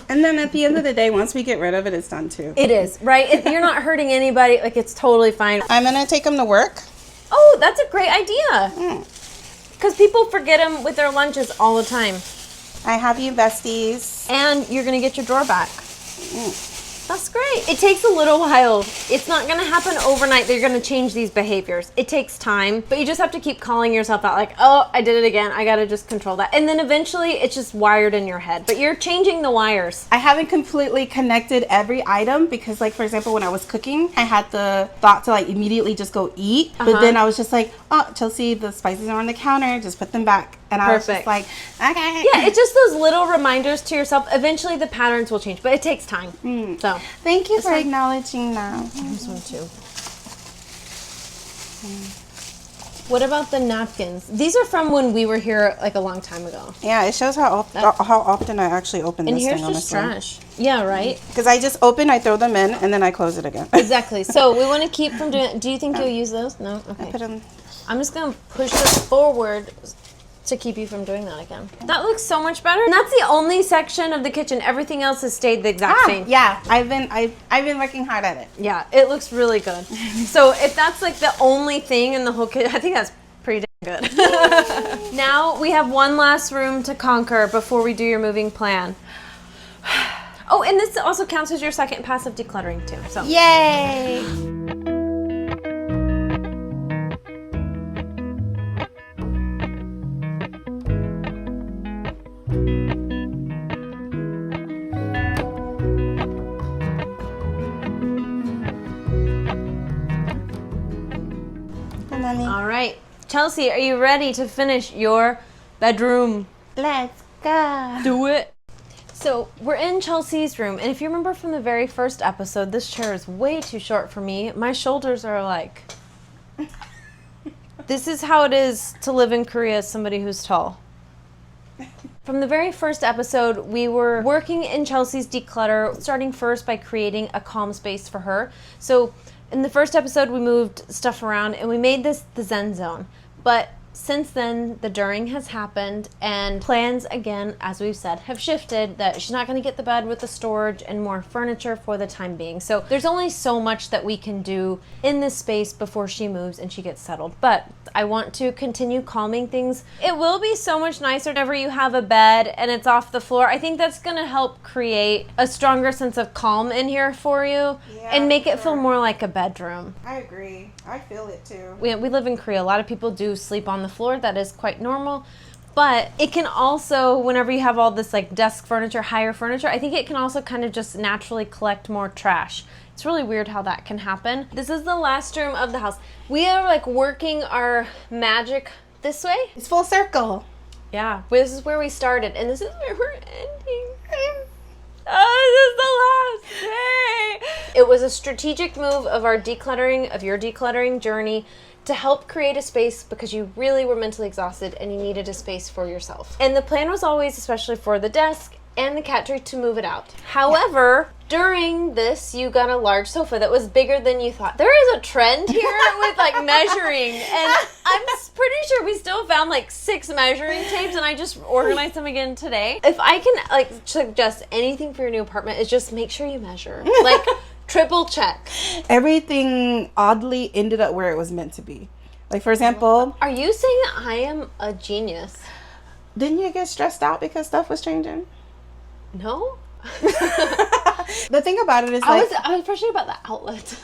And then at the end of the day, once we get rid of it, it's done too. It is, right? If you're not hurting anybody, like it's totally fine. I'm going to take them to work. Oh, that's a great idea. Because people forget them with their lunches all the time. I have you besties. And you're going to get your drawer back. That's great. It takes a little while. It's not going to happen overnight that you're going to change these behaviors. It takes time, but you just have to keep calling yourself out like, oh, I did it again. I got to just control that. And then eventually it's just wired in your head, but you're changing the wires. I haven't completely connected every item because, like, for example, when I was cooking, I had the thought to, like, immediately just go eat. But then I was just like, oh, Chelsea, the spices are on the counter. Just put them back. And I was just like, okay. Yeah, it's just those little reminders to yourself. Eventually the patterns will change, but it takes time. So thank you for acknowledging that. This one too. What about the napkins? These are from when we were here like a long time ago. Yeah, it shows how often I actually open this thing. And here's just trash. Yeah, right? Because I just open, I throw them in, and then I close it again. Exactly. So we want to keep from doing. Do you think you'll use those? No. Okay. I put them. I'm just going to push this forward to keep you from doing that again. That looks so much better. And that's the only section of the kitchen. Everything else has stayed the exact same. Yeah, I've been working hard at it. Yeah, it looks really good. So if that's like the only thing in the whole kitchen, I think that's pretty damn good. Now we have one last room to conquer before we do your moving plan. Oh, and this also counts as your second pass of decluttering too. So Yay! all right, Chelsea, are you ready to finish your bedroom? Let's go. Do it. So we're in Chelsea's room, and if you remember from the very first episode, this chair is way too short for me. My shoulders are like... This is how it is to live in Korea as somebody who's tall. From the very first episode, we were working in Chelsea's declutter, starting first by creating a calm space for her. So in the first episode, we moved stuff around and we made this the Zen zone. But since then, the during has happened, and plans, again, as we've said, have shifted, that she's not going to get the bed with the storage and more furniture for the time being. So there's only so much that we can do in this space before she moves and she gets settled. But I want to continue calming things. It will be so much nicer whenever you have a bed and it's off the floor. I think that's going to help create a stronger sense of calm in here for you and make it feel more like a bedroom. I agree. I feel it too. We live in Korea. A lot of people do sleep on the floor. That is quite normal. But it can also, whenever you have all this like desk furniture, higher furniture, I think it can also kind of just naturally collect more trash. It's really weird how that can happen. This is the last room of the house. We are like working our magic this way. It's full circle. Yeah, this is where we started, and this is where we're ending. Oh, this is the last day. It was a strategic move of your decluttering journey to help create a space because you really were mentally exhausted and you needed a space for yourself. And the plan was always, especially for the desk and the cat tree, to move it out. However, during this, you got a large sofa that was bigger than you thought. There is a trend here with like measuring, and I'm pretty sure we still found like 6 measuring tapes, and I just organized them again today. If I can like suggest anything for your new apartment, is just make sure you measure. Like, triple check. Everything oddly ended up where it was meant to be. Like, for example... Are you saying that I am a genius? Didn't you get stressed out because stuff was changing? No. The thing about it is I was frustrated about the outlet.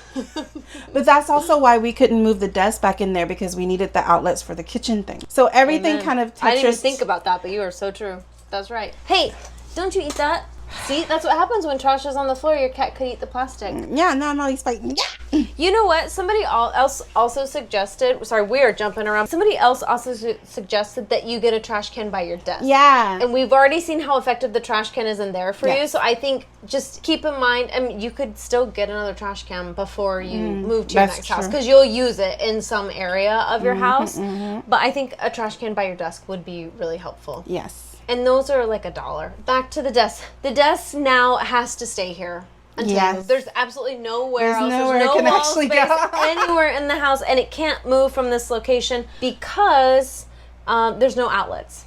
But that's also why we couldn't move the desk back in there, because we needed the outlets for the kitchen thing. So everything kind of I didn't even think about that, but you are so true. That's right. Hey, don't you eat that? See, that's what happens when trash is on the floor. Your cat could eat the plastic. Yeah, no, he's fighting. Yeah. You know what? Somebody else also suggested, sorry, we are jumping around. Somebody else also suggested that you get a trash can by your desk. Yeah. And we've already seen how effective the trash can is in there for you. Yes. So I think just keep in mind, I mean, you could still get another trash can before you move to your next house, because you'll use it in some area of your house. But I think a trash can by your desk would be really helpful. Yes. And those are like $1. Back to the desk. The desk now has to stay here until you move. There's absolutely nowhere else. Nowhere There's no it can wall actually space go. anywhere in the house, and it can't move from this location because there's no outlets.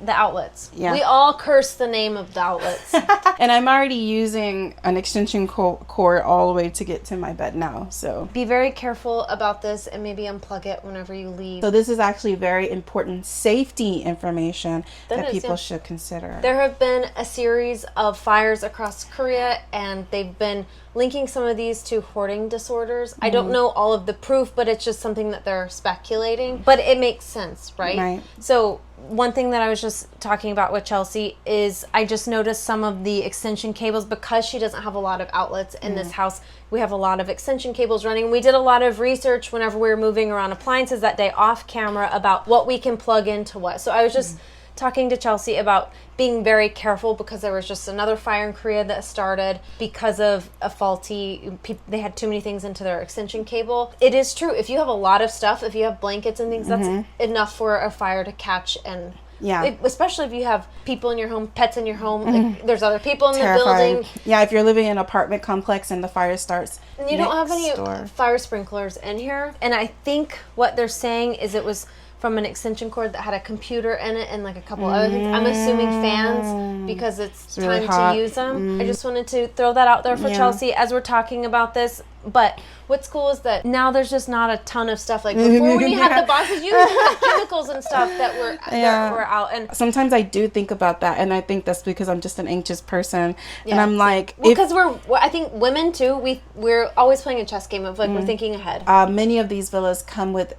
The outlets. Yeah. We all curse the name of the outlets. And I'm already using an extension cord all the way to get to my bed now. So Be very careful about this and maybe unplug it whenever you leave. So this is actually very important safety information that people should consider. There have been a series of fires across Korea, and they've been linking some of these to hoarding disorders. I don't know all of the proof, but it's just something that they're speculating. But it makes sense, right? Right. So one thing that I was just talking about with Chelsea is I just noticed some of the extension cables, because she doesn't have a lot of outlets in this house. We have a lot of extension cables running. We did a lot of research whenever we were moving around appliances that day off camera about what we can plug into what. So I was just talking to Chelsea about being very careful, because there was just another fire in Korea that started because of a faulty, they had too many things into their extension cable. It is true, if you have a lot of stuff, if you have blankets and things, that's enough for a fire to catch and Yeah. Especially if you have people in your home, pets in your home. Like, there's other people in the building. Yeah, if you're living in an apartment complex and the fire starts And you don't have any fire sprinklers in here. And I think what they're saying is it was from an extension cord that had a computer in it and like a couple other things. I'm assuming fans because it's time to use them. I just wanted to throw that out there for Chelsea as we're talking about this. But what's cool is that now there's just not a ton of stuff. Like before when you had the boxes, you had chemicals and stuff that were out. And sometimes I do think about that, and I think that's because I'm just an anxious person. And I'm like... because I think women too, we're always playing a chess game of like we're thinking ahead. Many of these villas come with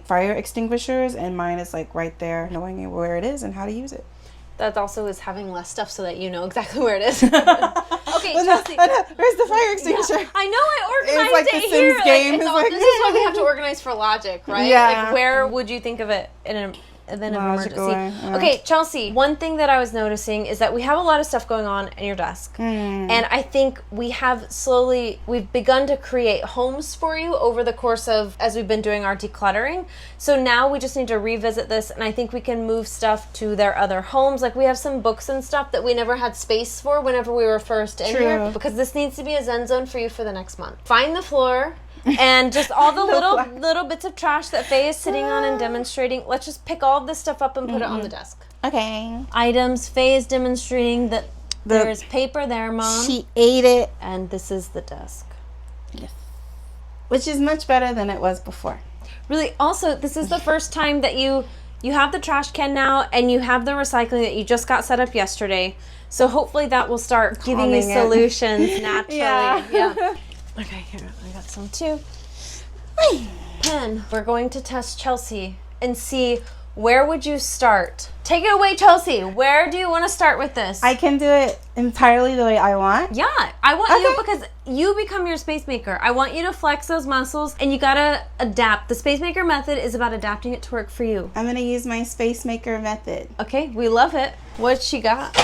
fire extinguishers, and mine is like right there, knowing where it is and how to use it. That also is having less stuff so that you know exactly where it is. Okay, Chelsea. Where's the fire extinguisher? Yeah, I know I organized it's like it the here. Sims game. This is why we have to organize for logic, right? Yeah. Like where would you think of it in an emergency? Okay, Chelsea, one thing that I was noticing is that we have a lot of stuff going on in your desk. And I think we've begun to create homes for you over the course of, as we've been doing our decluttering. So now we just need to revisit this, and I think we can move stuff to their other homes. Like we have some books and stuff that we never had space for whenever we were first in here, because this needs to be a zen zone for you for the next month. Find the floor. And just all the little bits of trash that Faye is sitting on and demonstrating. Let's just pick all of this stuff up and put it on the desk. Okay. Items. Faye is demonstrating that there's paper there, Mom. She ate it. And this is the desk. Yes. Which is much better than it was before. Really, also, this is the first time that you have the trash can now, and you have the recycling that you just got set up yesterday. So hopefully that will start giving you solutions naturally. Yeah. Okay, here, I got some too. Pen. We're going to test Chelsea and see where would you start. Take it away, Chelsea. Where do you want to start with this? I can do it entirely the way I want. Yeah, I want you, because you become your space maker. I want you to flex those muscles, and you gotta adapt. The space maker method is about adapting it to work for you. I'm gonna use my space maker method. Okay, we love it. What's she got?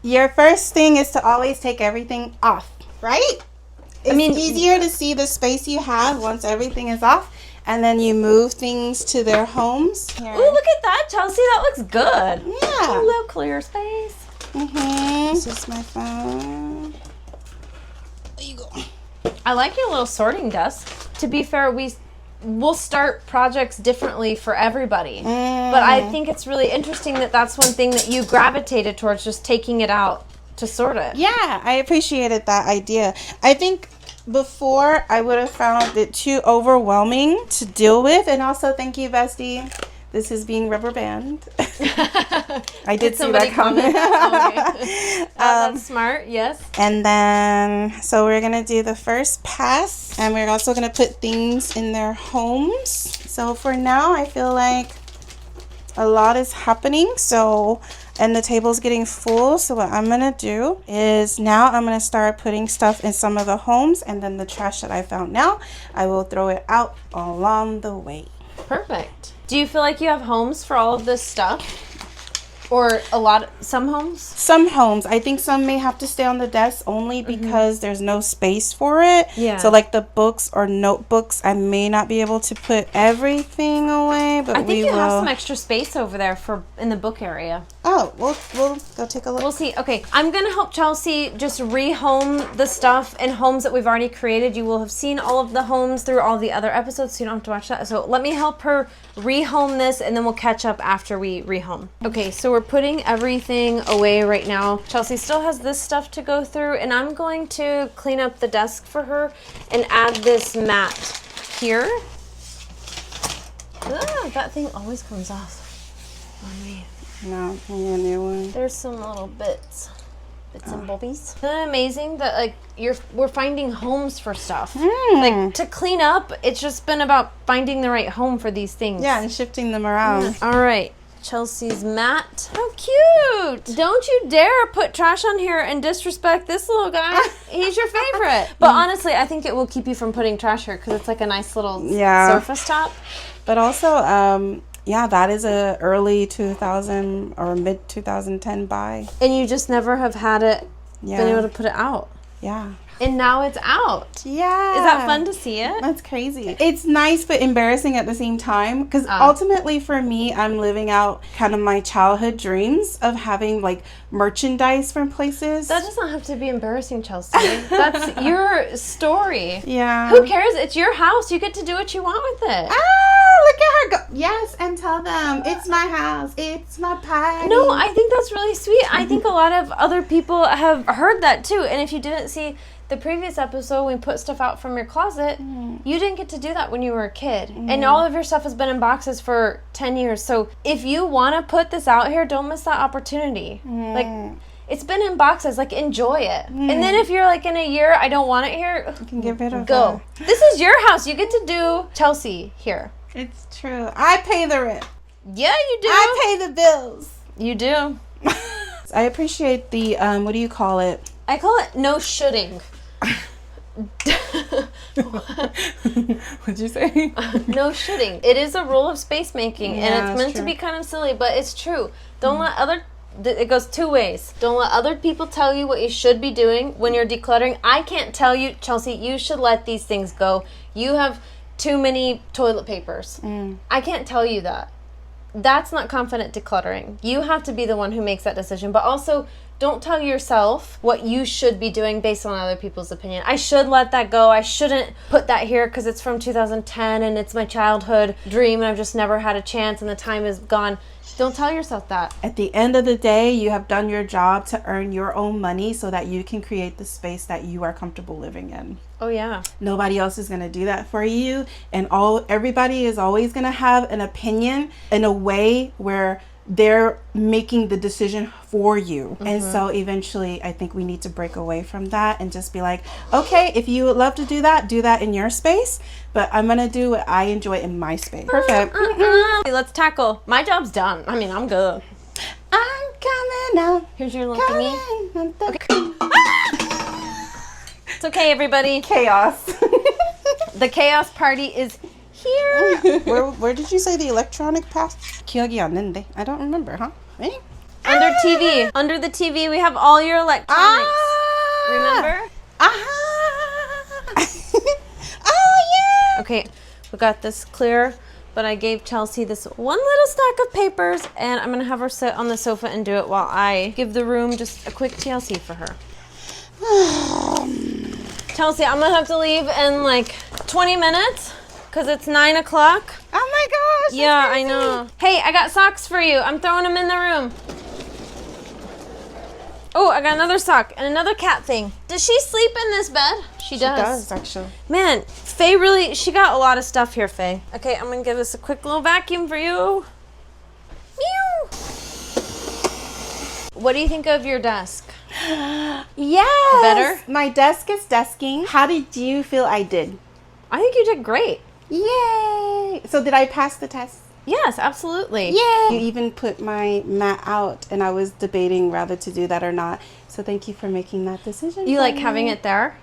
Your first thing is to always take everything off, right? It's easier to see the space you have once everything is off, and then you move things to their homes. Here. Ooh, look at that, Chelsea. That looks good. Yeah. A little clear space. This is my phone. There you go. I like your little sorting desk. To be fair, we'll start projects differently for everybody. But I think it's really interesting that that's one thing that you gravitated towards, just taking it out to sort it. Yeah, I appreciated that idea. I think before I would have found it too overwhelming to deal with. And also, thank you, Bestie. This is being rubber band. I did see that comment. That's smart, yes. And then, so we're going to do the first pass. And we're also going to put things in their homes. So for now, I feel like a lot is happening. And the table's getting full. So what I'm going to do is now I'm going to start putting stuff in some of the homes. And then the trash that I found now, I will throw it out along the way. Perfect. Do you feel like you have homes for all of this stuff? Or some homes? Some homes. I think some may have to stay on the desk only because there's no space for it. Yeah. So like the books or notebooks, I may not be able to put everything away, but I think you have some extra space over there in the book area. Oh, we'll go take a look. We'll see. Okay, I'm going to help Chelsea just rehome the stuff in homes that we've already created. You will have seen all of the homes through all the other episodes, so you don't have to watch that. So let me help her rehome this, and then we'll catch up after we rehome. Okay, so we're putting everything away right now. Chelsea still has this stuff to go through, and I'm going to clean up the desk for her and add this mat here. That thing always comes off on me. No, I need a new one. There's some little bits and bobbies. Isn't it amazing that like we're finding homes for stuff? Like to clean up, it's just been about finding the right home for these things. Yeah, and shifting them around. All right, Chelsea's mat. How cute! Don't you dare put trash on here and disrespect this little guy. He's your favorite. But honestly, I think it will keep you from putting trash here because it's like a nice little surface top. But also, yeah, that is a early 2000 or mid 2010 buy. And you just never have had it been able to put it out. Yeah. And now it's out. Yeah. Is that fun to see it? That's crazy. It's nice but embarrassing at the same time because ultimately for me, I'm living out kind of my childhood dreams of having like merchandise from places. That doesn't have to be embarrassing, Chelsea. That's your story. Yeah. Who cares? It's your house. You get to do what you want with it. Look at her go. Yes, and tell them it's my house. It's my party. No, I think that's really sweet. I think a lot of other people have heard that too. And if you didn't see the previous episode, we put stuff out from your closet. You didn't get to do that when you were a kid. And all of your stuff has been in boxes for 10 years. So if you want to put this out here, don't miss that opportunity. Like, it's been in boxes. Like, enjoy it. And then if you're like, in a year, I don't want it here, You can get rid of go. it. This is your house. You get to do Chelsea here. It's true. I pay the rent. Yeah, you do. I pay the bills. You do. I appreciate the, what do you call it? I call it no shoulding. What'd you say? No shitting. It is a rule of space making, Yeah, and it's meant true. to be kind of silly, but it's true. Don't let other. It goes two ways. Don't let other people tell you what you should be doing when you're decluttering. I can't tell you, Chelsea, you should let these things go. You have too many toilet papers. I can't tell you that. That's not confident decluttering. You have to be the one who makes that decision, but also don't tell yourself what you should be doing based on other people's opinion. I should let that go. I shouldn't put that here because it's from 2010 and it's my childhood dream and I've just never had a chance and the time is gone. Don't tell yourself that. At the end of the day, you have done your job to earn your own money so that you can create the space that you are comfortable living in. Oh, yeah. Nobody else is going to do that for you. And everybody is always going to have an opinion in a way where they're making the decision for you. And so eventually I think we need to break away from that and just be like, okay, if you would love to do that in your space, but I'm going to do what I enjoy in my space. Perfect. Let's tackle. My job's done. I mean, I'm good. I'm coming out. Here's your little thingy. Coming out the It's okay, everybody. chaos. The chaos party is here. Where did you say the electronic pass? 기억이 안 나는데. I don't remember, huh? Ready? Under TV. Under the TV, we have all your electronics. Remember? Oh, yeah. Okay, we got this clear, but I gave Chelsea this one little stack of papers, and I'm going to have her sit on the sofa and do it while I give the room just a quick TLC for her. Chelsea, I'm going to have to leave in like 20 minutes because it's 9 o'clock. Oh, my gosh. Yeah, I know. Hey, I got socks for you. I'm throwing them in the room. Oh, I got another sock and another cat thing. Does she sleep in this bed? She does. Actually. Man, Faye really, she got a lot of stuff here, Faye. Okay, I'm gonna give this a quick little vacuum for you. Meow. What do you think of your desk? Yes. Better? My desk is desking. How did you feel I did? I think you did great. Yay. So did I pass the test? Yes, absolutely. Yay. You even put my mat out, and I was debating whether to do that or not. So thank you for making that decision. You for like me. having it there?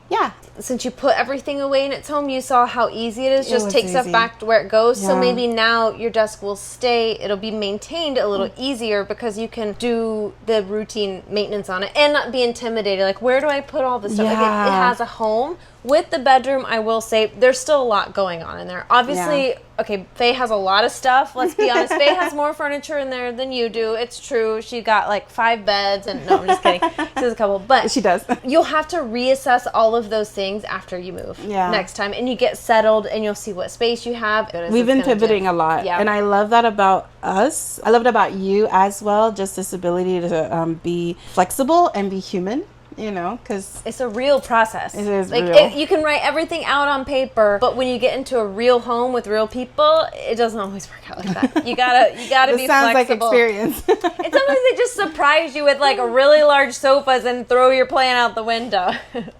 Yeah. Since you put everything away in its home, you saw how easy it is. It Just was take stuff easy. back to where it goes. So Yeah. maybe now your desk will stay. It'll be maintained a little easier because you can do the routine maintenance on it and not be intimidated. Like, where do I put all this stuff? Like, Yeah. it has a home. With the bedroom, I will say there's still a lot going on in there. Obviously, okay, Faye has a lot of stuff. Let's be honest. Faye has more furniture in there than you do. It's true. She got like 5 beds and no, I'm just kidding. There's a couple, but She does. you'll have to reassess all of those things after you move next time, and you get settled and you'll see what space you have. We've been pivoting a lot, and I love that about us. I love it about you as well, just this ability to be flexible and be human, you know, because it's a real process. It is like real. you can write everything out on paper, but when you get into a real home with real people, it doesn't always work out like that. You gotta be sounds flexible. like experience. And sometimes they just surprise you with like really large sofas and throw your plan out the window,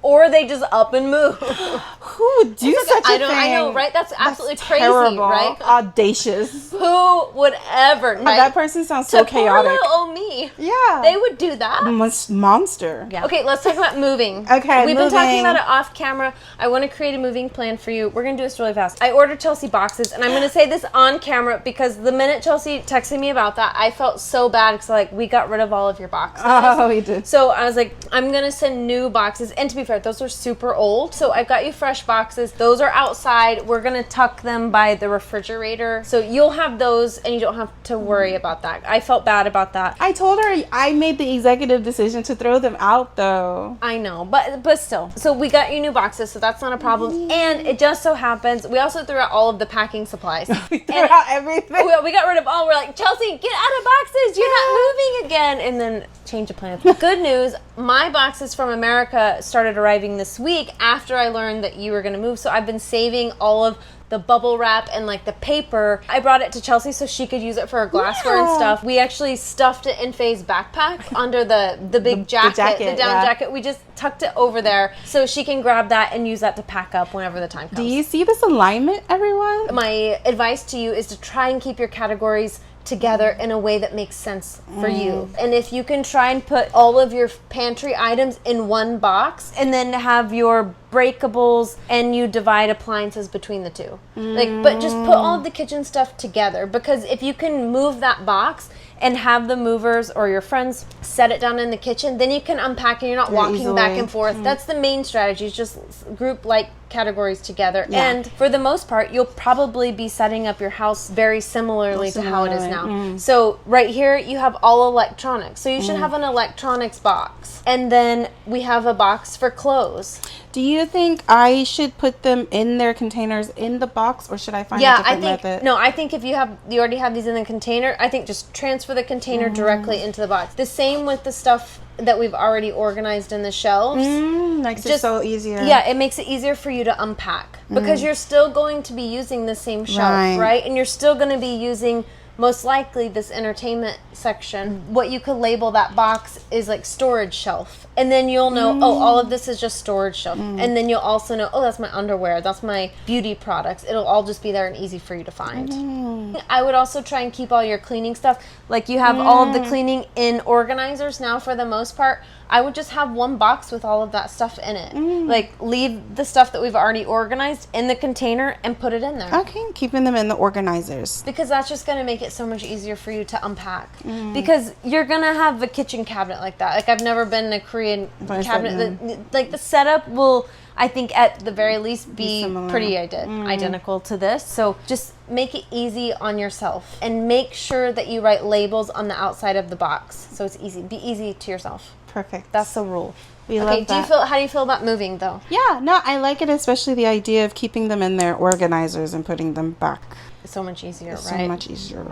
or they just up and move. Who would do such a thing? I know, right? That's absolutely crazy, terrible. right? Audacious. Who would ever? That person sounds so chaotic. Poor little me. Yeah. They would do that. Monster. Yeah. Okay, let's talk about moving. Okay, We've been talking moving. about it off camera. I want to create a moving plan for you. We're going to do this really fast. I ordered Chelsea boxes, and I'm going to say this on camera because the minute Chelsea texted me about that, I felt so bad because like we got rid of all of your boxes. Oh, we did. So I was like, I'm going to send new boxes. And to be fair, those are super old. So I've got you fresh boxes. Those are outside. We're going to tuck them by the refrigerator. So you'll have those and you don't have to worry about that. I felt bad about that. I told her I made the executive decision to throw them out, though. I know, but still. So we got you new boxes, so that's not a problem. And it just so happens, we also threw out all of the packing supplies. We threw out everything. We got rid of all. We're like, Chelsea, get out of boxes. You're not moving again. And then change of plans. Good news, my boxes from America started arriving this week after I learned that you were going to move. So I've been saving all of the bubble wrap and like the paper. I brought it to Chelsea so she could use it for her glassware and stuff. We actually stuffed it in Faye's backpack under the big jacket, the down jacket. We just tucked it over there so she can grab that and use that to pack up whenever the time comes. Do you see this alignment, everyone? My advice to you is to try and keep your categories together in a way that makes sense for you. And if you can try and put all of your pantry items in one box and then have your breakables and you divide appliances between the two. But just put all of the kitchen stuff together, because if you can move that box and have the movers or your friends set it down in the kitchen, then you can unpack and you're not walking back and forth. That's the main strategy, is just group like categories together. And for the most part, you'll probably be setting up your house very similarly to how it is now. So right here, you have all electronics. So you should have an electronics box. And then we have a box for clothes. Do you think I should put them in their containers in the box, or should I find a different method? I think if you already have these in the container, I think just transfer the container directly into the box. The same with the stuff that we've already organized in the shelves. Makes it so easier. Yeah, it makes it easier for you to unpack because you're still going to be using the same shelf, right? And you're still going to be using most likely this entertainment section. What you could label that box is like storage shelf. And then you'll know, oh, all of this is just storage shelf. And then you'll also know, oh, that's my underwear, that's my beauty products. It'll all just be there and easy for you to find. I would also try and keep all your cleaning stuff. Like you have all of the cleaning in organizers now for the most part. I would just have one box with all of that stuff in it. Like leave the stuff that we've already organized in the container and put it in there. Okay, keeping them in the organizers. Because that's just going to make it so much easier for you to unpack. Because you're going to have a kitchen cabinet like that. Like I've never been in a Korean cabinet. Like the setup will, I think at the very least, be pretty identical to this. So just make it easy on yourself and make sure that you write labels on the outside of the box. So it's easy. Be easy to yourself. Perfect. That's the rule. We love that. How do you feel about moving though? Yeah, no, I like it, especially the idea of keeping them in their organizers and putting them back. It's so much easier, It's right? so much easier.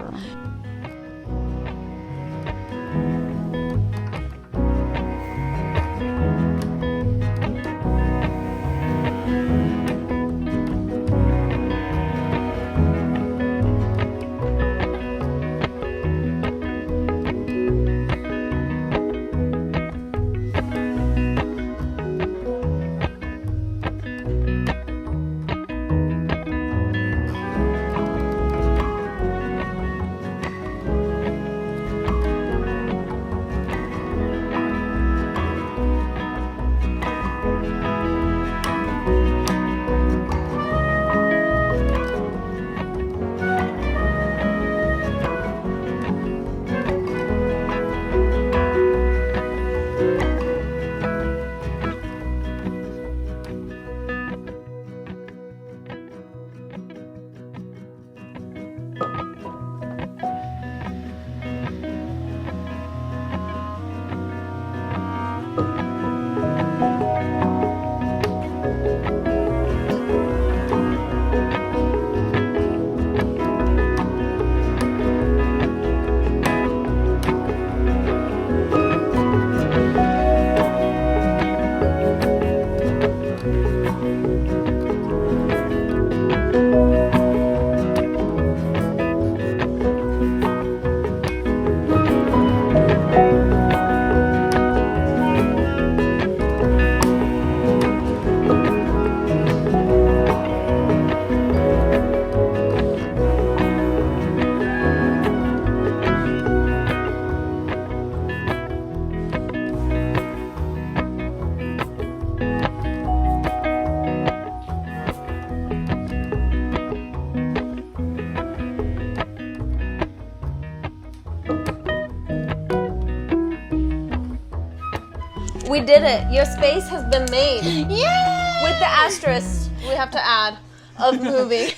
We did it. Your space has been made. Yeah! With the asterisk we have to add of moving.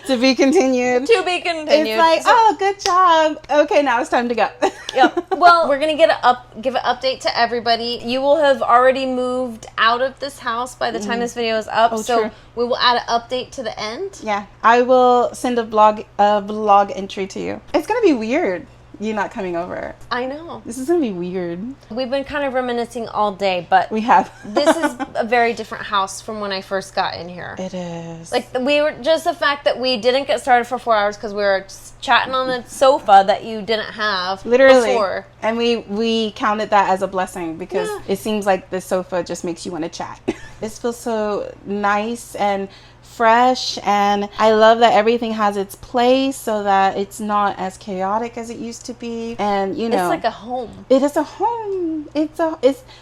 To be continued. To be continued. It's like, oh, good job. Okay, now it's time to go. Yep. Well, we're gonna give an update to everybody. You will have already moved out of this house by the time this video is up. Oh, so true. we will add an update to the end. Yeah, I will send a vlog entry to you. It's gonna be weird, you not coming over. I know. This is gonna be weird. We've been kind of reminiscing all day, but We have. this is a very different house from when I first got in here. It is. Like, we were just the fact that we didn't get started for 4 hours because we were just chatting on the sofa that you didn't have Literally. before. And we counted that as a blessing because it seems like the sofa just makes you want to chat. This feels so nice and fresh, and I love that everything has its place so that it's not as chaotic as it used to be. And you know, It's like a home. it is a home. It's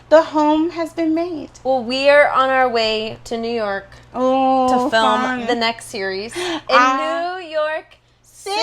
the home has been made. Well, we are on our way to New York Oh, to film fun. the next series in Ah. New York City. City.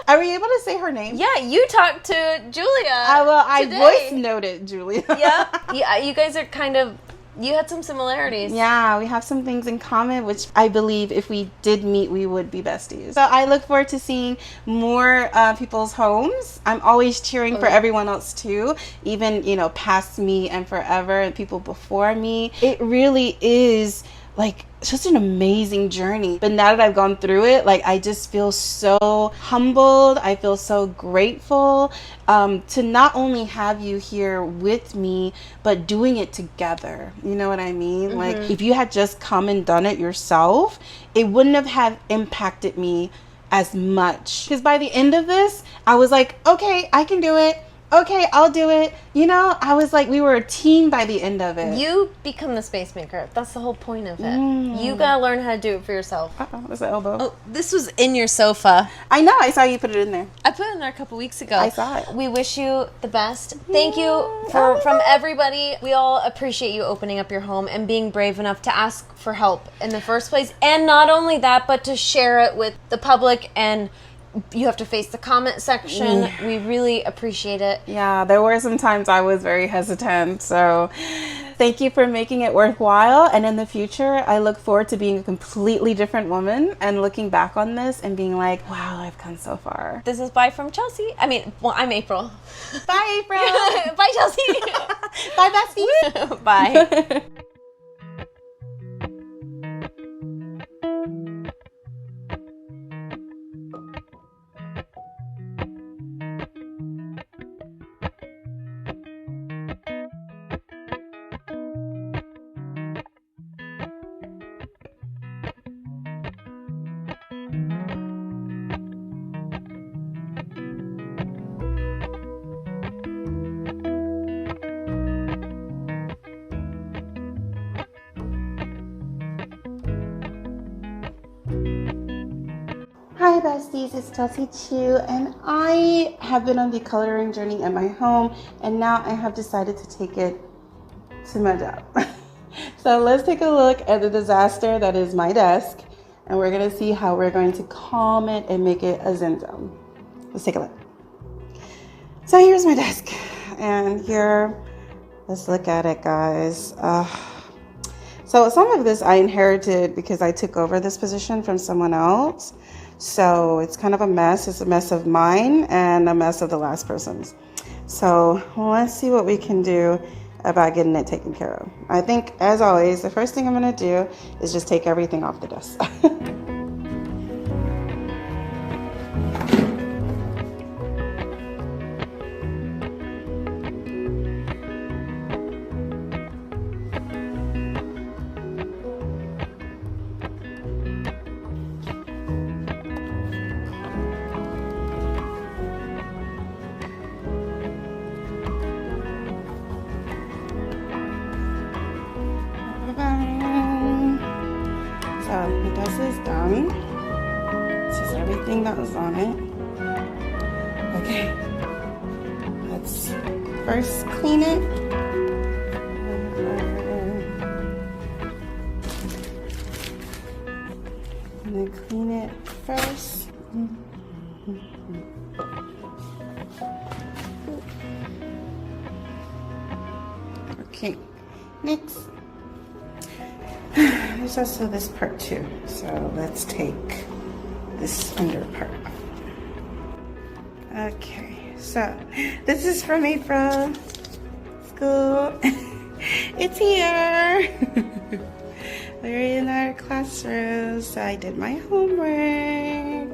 Are we able to say her name? Yeah, you talked to Julia. I today. voice noted Julia. Yeah, you guys are kind of, you had some similarities. Yeah, we have some things in common, which I believe if we did meet, we would be besties. So I look forward to seeing more people's homes. I'm always cheering for everyone else too, even, you know, past me and forever and people before me. It really is like just an amazing journey. But now that I've gone through it, like I just feel so humbled. I feel so grateful to not only have you here with me, but doing it together. You know what I mean? Like if you had just come and done it yourself, it wouldn't have impacted me as much. Because by the end of this, I was like, okay, I can do it. Okay, I'll do it. You know, I was like, we were a team by the end of it. You become the space maker. That's the whole point of it. You gotta learn how to do it for yourself. Uh-oh, there's an elbow. Oh, this was in your sofa. I know, I saw you put it in there. I put it in there a couple weeks ago. I saw it. We wish you the best. Thank you from everybody. We all appreciate you opening up your home and being brave enough to ask for help in the first place. And not only that, but to share it with the public, and you have to face the comment section. We really appreciate it. Yeah, there were some times I was very hesitant. So thank you for making it worthwhile. And in the future, I look forward to being a completely different woman and looking back on this and being like, wow, I've come so far. This is bye from Chelsea. I mean, well, I'm April. Bye, April. Bye, Chelsea. Bye, bestie. Bye. Hi besties, it's Chelsea Chu, and I have been on the decluttering journey at my home, and now I have decided to take it to my job. So let's take a look at the disaster that is my desk, and we're gonna see how we're going to calm it and make it a zen zone. Let's take a look. So here's my desk, and here, let's look at it, guys. So some of this I inherited because I took over this position from someone else. So it's kind of a mess. It's a mess of mine and a mess of the last person's. So let's see what we can do about getting it taken care of. I think, as always, the first thing I'm going to do is just take everything off the desk. So the desk is done. This is everything that was on it. Okay, let's first clean it. I'm gonna clean it first. Okay, next. There's also this part too. So let's take this under part off. Okay, so this is from April. School. It's here. We're in our classroom. So I did my homework.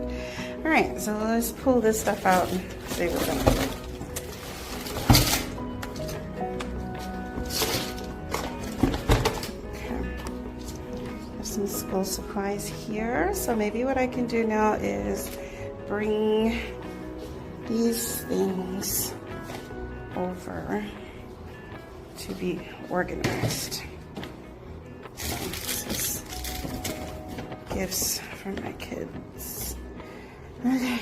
All right, so let's pull this stuff out and see what's in it. Some school supplies here. So maybe what I can do now is bring these things over to be organized. So this is gifts from my kids. Okay.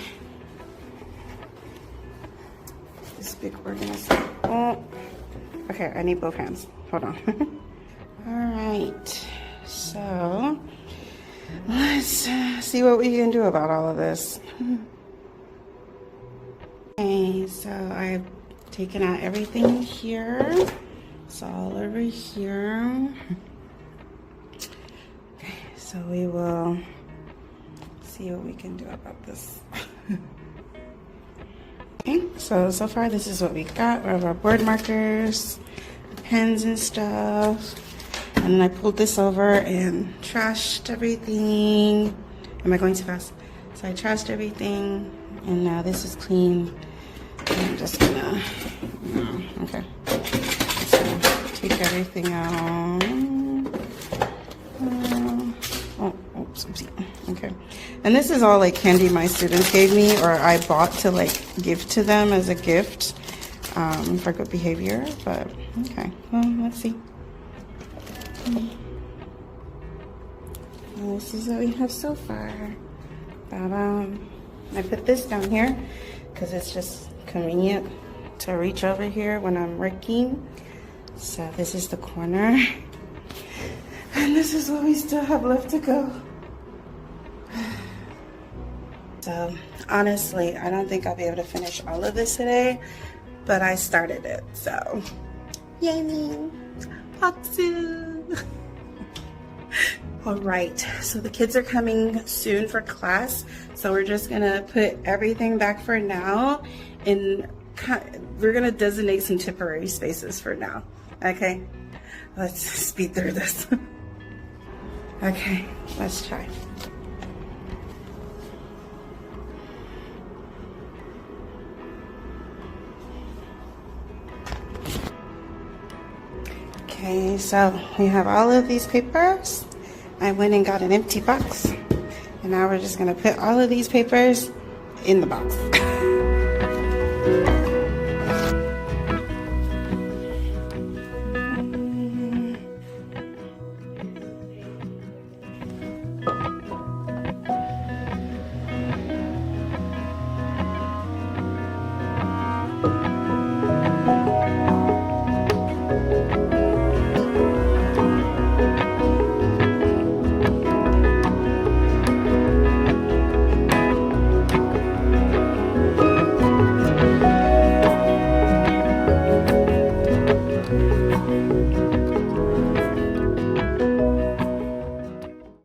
This big organizer. Oh, okay, I need both hands. Hold on. All right. So let's see what we can do about all of this. Okay, so I've taken out everything here. It's all over here. Okay, so we will see what we can do about this. Okay, so far this is what we got. We have our board markers, pens and stuff. And then I pulled this over and trashed everything. Am I going too fast? So I trashed everything, and now this is clean. And I'm just gonna, okay. So take everything out. Oops, oopsie. Okay. And this is all like candy my students gave me, or I bought to like give to them as a gift for good behavior. But okay, well, let's see. And this is what we have so far. I put this down here because it's just convenient to reach over here when I'm working. So this is the corner. And this is what we still have left to go. So honestly, I don't think I'll be able to finish all of this today, but I started it, so yay me. Paksu. All right, so the kids are coming soon for class, so we're just gonna put everything back for now, and we're gonna designate some temporary spaces for now. Okay, let's speed through this. Okay, let's try. Okay, so we have all of these papers. I went and got an empty box, and now we're just gonna put all of these papers in the box.